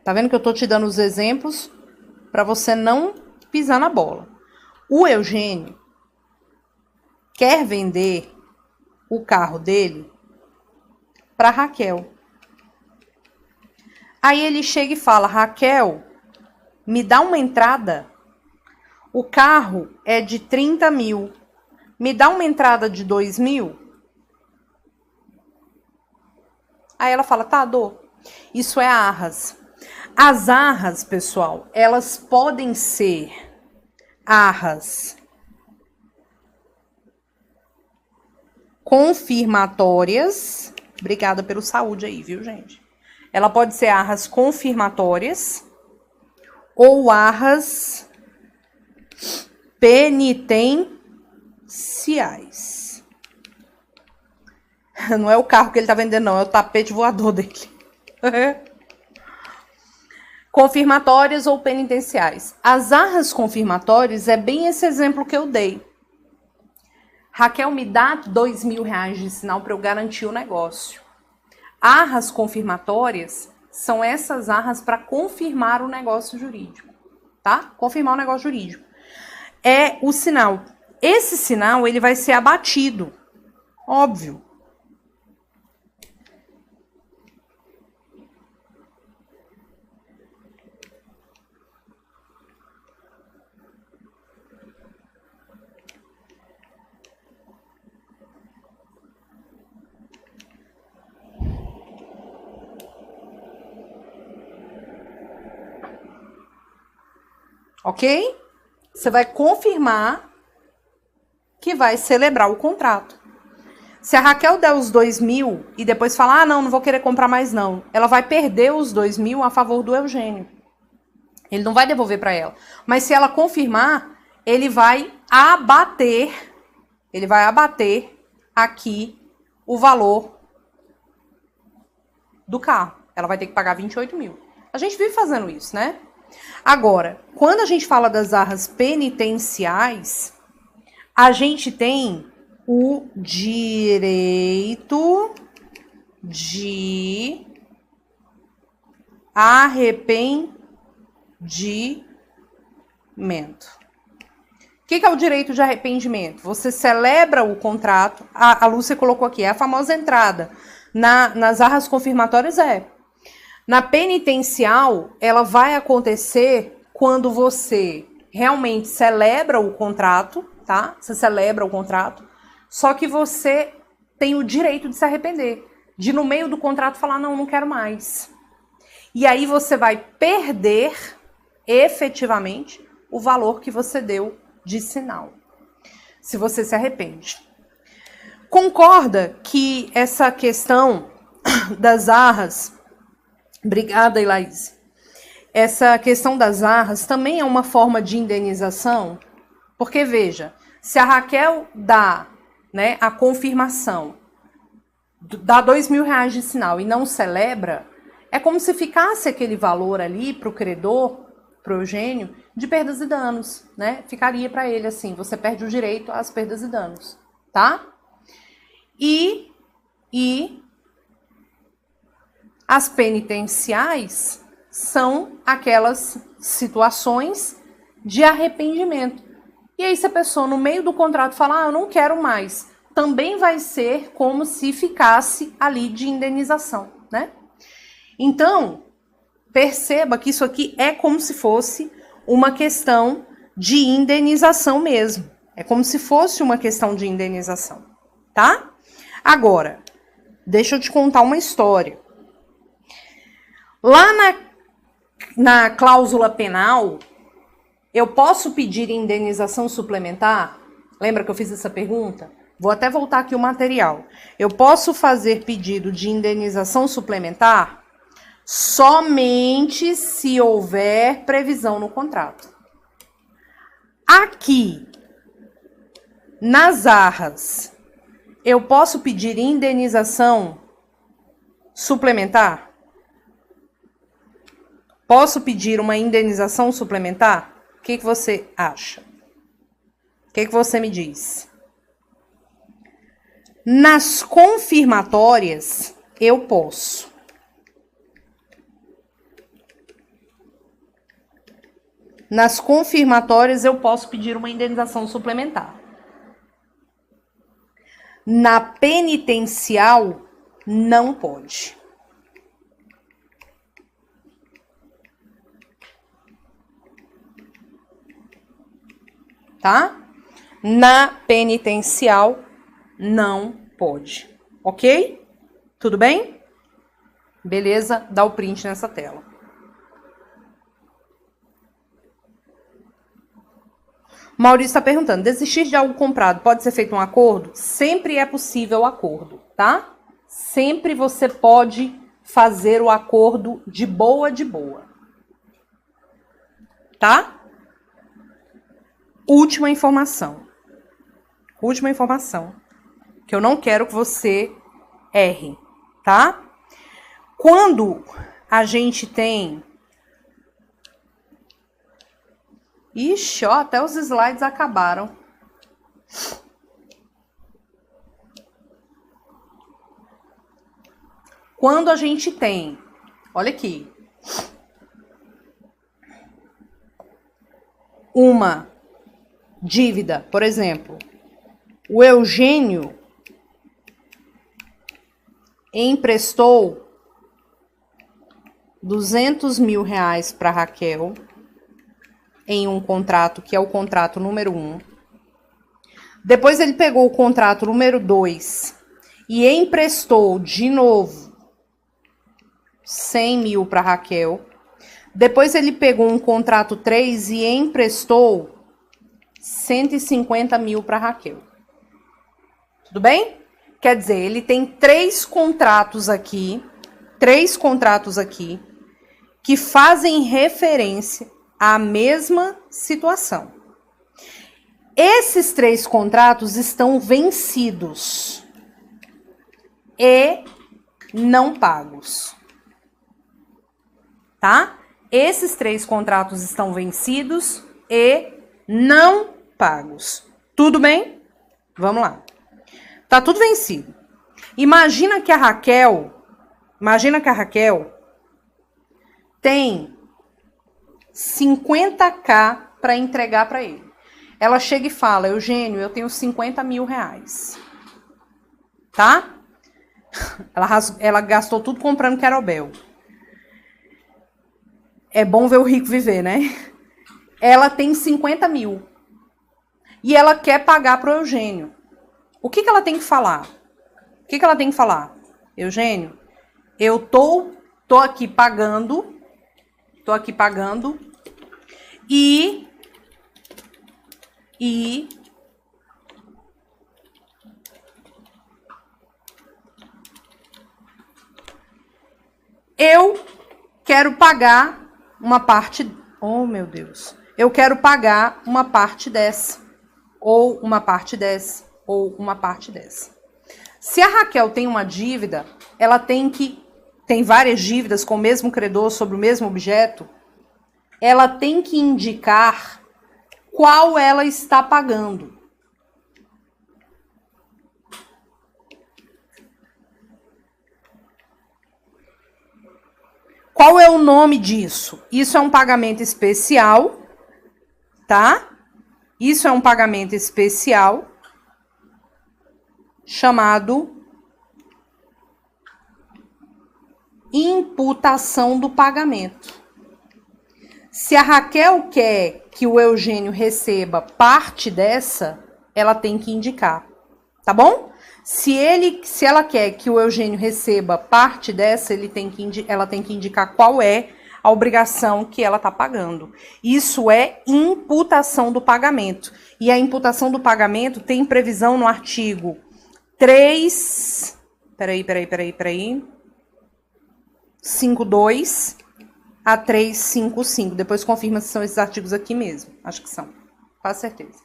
A: tá vendo que eu tô te dando os exemplos para você não pisar na bola. O Eugênio quer vender o carro dele para Raquel. Aí ele chega e fala: Raquel, me dá uma entrada. O carro é de 30 mil. Me dá uma entrada de 2 mil? Aí ela fala: tá, dou. Isso é arras. As arras, pessoal, elas podem ser arras confirmatórias. Obrigada pelo saúde aí, viu, gente? Ela pode ser arras confirmatórias ou arras penitenciais. Não é o carro que ele tá vendendo, não. É o tapete voador dele. Confirmatórias ou penitenciais. As arras confirmatórias é bem esse exemplo que eu dei. Raquel, me dá 2 mil reais de sinal para eu garantir o negócio. Arras confirmatórias são essas arras para confirmar o negócio jurídico, tá? Confirmar o negócio jurídico. É o sinal. Esse sinal, ele vai ser abatido. Óbvio. Ok? Você vai confirmar que vai celebrar o contrato. Se a Raquel der os 2 mil e depois falar: ah, não vou querer comprar mais não, ela vai perder os 2 mil a favor do Eugênio. Ele não vai devolver para ela. Mas se ela confirmar, ele vai abater aqui o valor do carro. Ela vai ter que pagar 28 mil. A gente vive fazendo isso, né? Agora, quando a gente fala das arras penitenciais, a gente tem o direito de arrependimento. O que é o direito de arrependimento? Você celebra o contrato, a Lúcia colocou aqui, é a famosa entrada. Nas arras confirmatórias Na penitencial, ela vai acontecer quando você realmente celebra o contrato, tá? Você celebra o contrato, só que você tem o direito de se arrepender. De no meio do contrato falar: não quero mais. E aí você vai perder efetivamente o valor que você deu de sinal. Se você se arrepende. Concorda que essa questão das arras... Obrigada, Elaís. Essa questão das arras também é uma forma de indenização? Porque, veja, se a Raquel dá, né, a confirmação, dá R$2.000 de sinal e não celebra, é como se ficasse aquele valor ali para o credor, para o Eugênio, de perdas e danos, né? Ficaria para ele assim, você perde o direito às perdas e danos, tá? E as penitenciais são aquelas situações de arrependimento. E aí, se a pessoa no meio do contrato falar, eu não quero mais, também vai ser como se ficasse ali de indenização, né? Então, perceba que isso aqui é como se fosse uma questão de indenização mesmo. É como se fosse uma questão de indenização, tá? Agora, deixa eu te contar uma história. Lá na cláusula penal, eu posso pedir indenização suplementar? Lembra que eu fiz essa pergunta? Vou até voltar aqui o material. Eu posso fazer pedido de indenização suplementar somente se houver previsão no contrato. Aqui, nas arras, eu posso pedir indenização suplementar? Posso pedir uma indenização suplementar? O que você acha? O que você me diz? Nas confirmatórias, eu posso. Nas confirmatórias, eu posso pedir uma indenização suplementar. Na penitencial, não pode. Tá? Na penitencial, não pode. Ok? Tudo bem? Beleza? Dá o print nessa tela. Maurício está perguntando, desistir de algo comprado pode ser feito um acordo? Sempre é possível o acordo, tá? Sempre você pode fazer o acordo de boa, tá? Última informação, que eu não quero que você erre, tá? Quando a gente tem... Ixi, ó, até os slides acabaram. Quando a gente tem, olha aqui, uma dívida, por exemplo, o Eugênio emprestou R$200.000 para Raquel em um contrato que é o contrato número 1. Depois ele pegou o contrato número 2 e emprestou de novo 100 mil para Raquel. Depois ele pegou um contrato 3 e emprestou 150 mil para Raquel. Tudo bem? Quer dizer, ele tem 3 contratos aqui que fazem referência à mesma situação. Esses 3 contratos estão vencidos e não pagos. Tá? Esses 3 contratos estão vencidos e não pagos. Tudo bem? Vamos lá. Tá tudo vencido. Imagina que a Raquel tem 50k para entregar para ele. Ela chega e fala, Eugênio, eu tenho 50 mil reais. Tá? Ela gastou tudo comprando Querobel. É bom ver o rico viver, né? Ela tem 50 mil. E ela quer pagar pro Eugênio. O que ela tem que falar? Eugênio, eu tô aqui pagando e E eu quero pagar uma parte... Oh, meu Deus. Eu quero pagar uma parte dessa. Ou uma parte dessa. Ou uma parte dessa. Se a Raquel tem uma dívida, ela tem várias dívidas com o mesmo credor sobre o mesmo objeto, ela tem que indicar qual ela está pagando. Qual é o nome disso? Isso é um pagamento especial, tá? Isso é um pagamento especial chamado imputação do pagamento. Se a Raquel quer que o Eugênio receba parte dessa, ela tem que indicar, tá bom? Se ela quer que o Eugênio receba parte dessa, ela tem que indicar qual é a obrigação que ela está pagando. Isso é imputação do pagamento. E a imputação do pagamento tem previsão no artigo 3... Peraí. 52 a 355. Depois confirma se são esses artigos aqui mesmo. Acho que são. Quase certeza.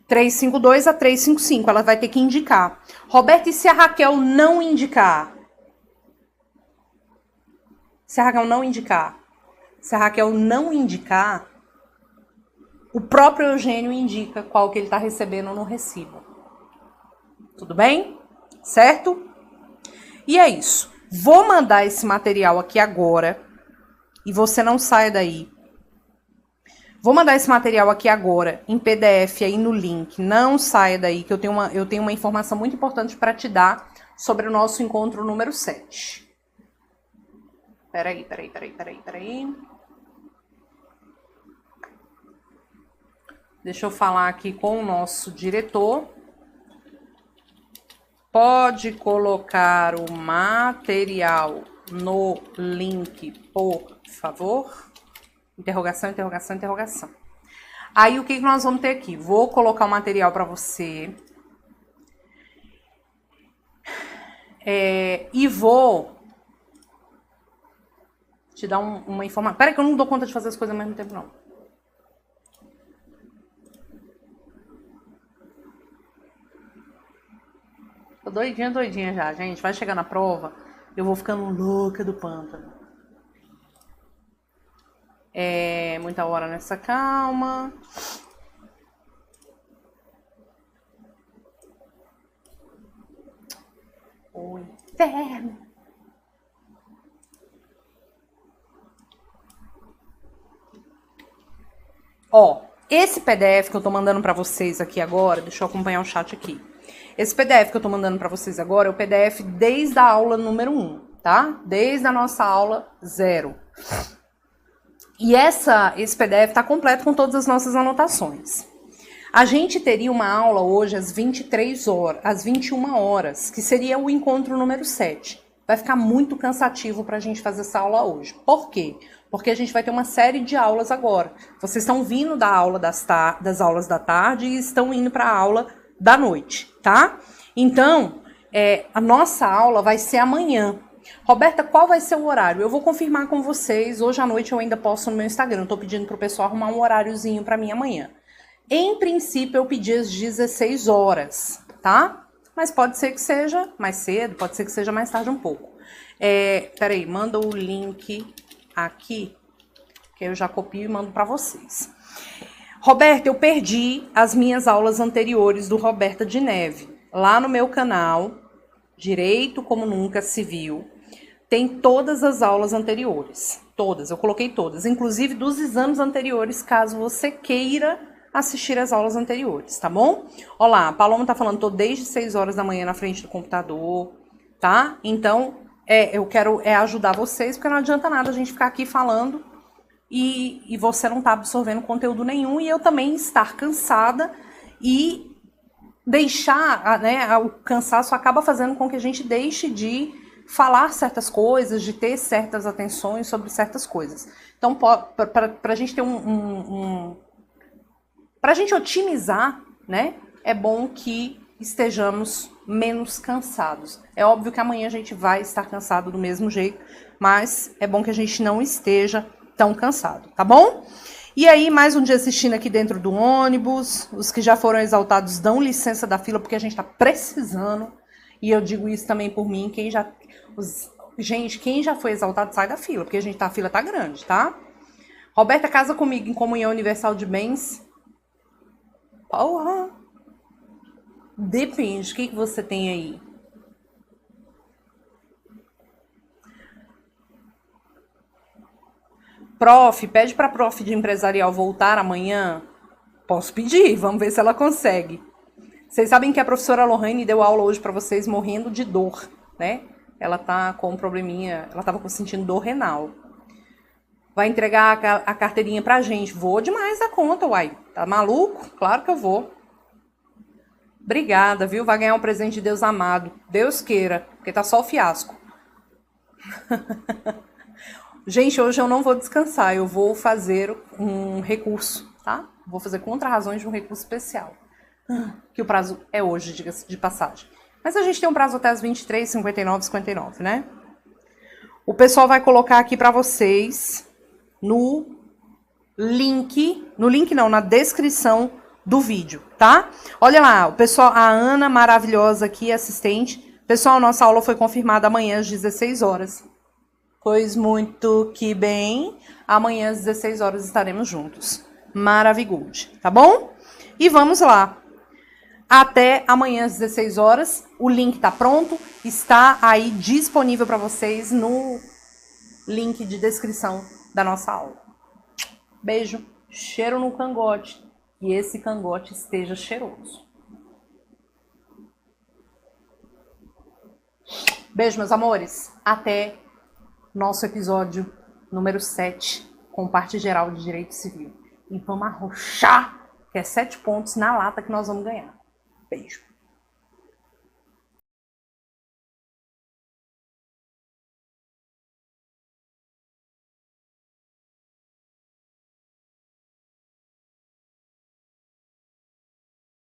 A: 352 a 355. Ela vai ter que indicar. Roberto, e se a Raquel não indicar? Se a Raquel não indicar? Se a Raquel não indicar, o próprio Eugênio indica qual que ele está recebendo no recibo. Tudo bem? Certo? E é isso. Vou mandar esse material aqui agora. E você não saia daí. Vou mandar esse material aqui agora, em PDF, aí no link. Não saia daí, que eu tenho uma informação muito importante para te dar sobre o nosso encontro número 7. Peraí. Deixa eu falar aqui com o nosso diretor. Pode colocar o material no link, por favor? Interrogação. Aí, o que nós vamos ter aqui? Vou colocar o material para você. E vou te dar uma informação. Peraí que eu não dou conta de fazer as coisas ao mesmo tempo, não. Tô doidinha já, gente. Vai chegar na prova, eu vou ficando louca do pântano. Muita hora nessa calma. O inferno. Ó, esse PDF que eu tô mandando pra vocês aqui agora, deixa eu acompanhar o chat aqui. Esse PDF que eu tô mandando pra vocês agora é o PDF desde a aula número 1, tá? Desde a nossa aula 0. E esse PDF tá completo com todas as nossas anotações. A gente teria uma aula hoje às 23 horas, às 21 horas, que seria o encontro número 7. Vai ficar muito cansativo pra gente fazer essa aula hoje. Por quê? Porque a gente vai ter uma série de aulas agora. Vocês estão vindo da aula das aulas da tarde e estão indo para a aula da noite, tá? Então, a nossa aula vai ser amanhã. Roberta, qual vai ser o horário? Eu vou confirmar com vocês. Hoje à noite eu ainda posto no meu Instagram. Estou pedindo pro pessoal arrumar um horáriozinho para mim amanhã. Em princípio, eu pedi às 16 horas, tá? Mas pode ser que seja mais cedo, pode ser que seja mais tarde um pouco. Peraí, manda o link aqui, que eu já copio e mando para vocês. Roberta, eu perdi as minhas aulas anteriores do Roberta de Neve. Lá no meu canal, Direito Como Nunca Se Viu, tem todas as aulas anteriores. Todas, eu coloquei todas. Inclusive dos exames anteriores, caso você queira assistir as aulas anteriores, tá bom? Olá, a Paloma tá falando, tô desde 6 horas da manhã na frente do computador, tá? Então, eu quero ajudar vocês, porque não adianta nada a gente ficar aqui falando e você não tá absorvendo conteúdo nenhum, e eu também estar cansada e deixar, né, o cansaço acaba fazendo com que a gente deixe de falar certas coisas, de ter certas atenções sobre certas coisas. Então, pra gente ter Para a gente otimizar, né, é bom que estejamos menos cansados. É óbvio que amanhã a gente vai estar cansado do mesmo jeito, mas é bom que a gente não esteja tão cansado, tá bom? E aí, mais um dia assistindo aqui dentro do ônibus. Os que já foram exaltados dão licença da fila, porque a gente tá precisando. E eu digo isso também por mim, gente, quem já foi exaltado, sai da fila, porque a fila tá grande, tá? Roberta, casa comigo em comunhão universal de bens. Porra! Depende, o que você tem aí? Prof, pede pra prof de empresarial voltar amanhã. Posso pedir, vamos ver se ela consegue. Vocês sabem que a professora Lohane deu aula hoje pra vocês morrendo de dor, né? Ela tá com um probleminha, ela tava sentindo dor renal. Vai entregar a carteirinha pra gente. Vou demais da conta, uai. Tá maluco? Claro que eu vou. Obrigada, viu? Vai ganhar um presente de Deus amado. Deus queira, porque tá só o fiasco. Gente, hoje eu não vou descansar. Eu vou fazer um recurso, tá? Vou fazer contra-razões de um recurso especial. Que o prazo é hoje, diga-se de passagem. Mas a gente tem um prazo até as 23h59, né? O pessoal vai colocar aqui pra vocês no link, na descrição do vídeo, tá? Olha lá, o pessoal, a Ana maravilhosa aqui, assistente. Pessoal, nossa aula foi confirmada amanhã às 16 horas. Pois muito que bem, amanhã às 16 horas estaremos juntos. Maravilhoso, tá bom? E vamos lá. Até amanhã às 16 horas, o link tá pronto, está aí disponível para vocês no link de descrição da nossa aula. Beijo, cheiro no cangote, e esse cangote esteja cheiroso. Beijo, meus amores, até nosso episódio número 7, com parte geral de Direito Civil. E vamos arrochar, que é 7 pontos na lata que nós vamos ganhar. Beijo.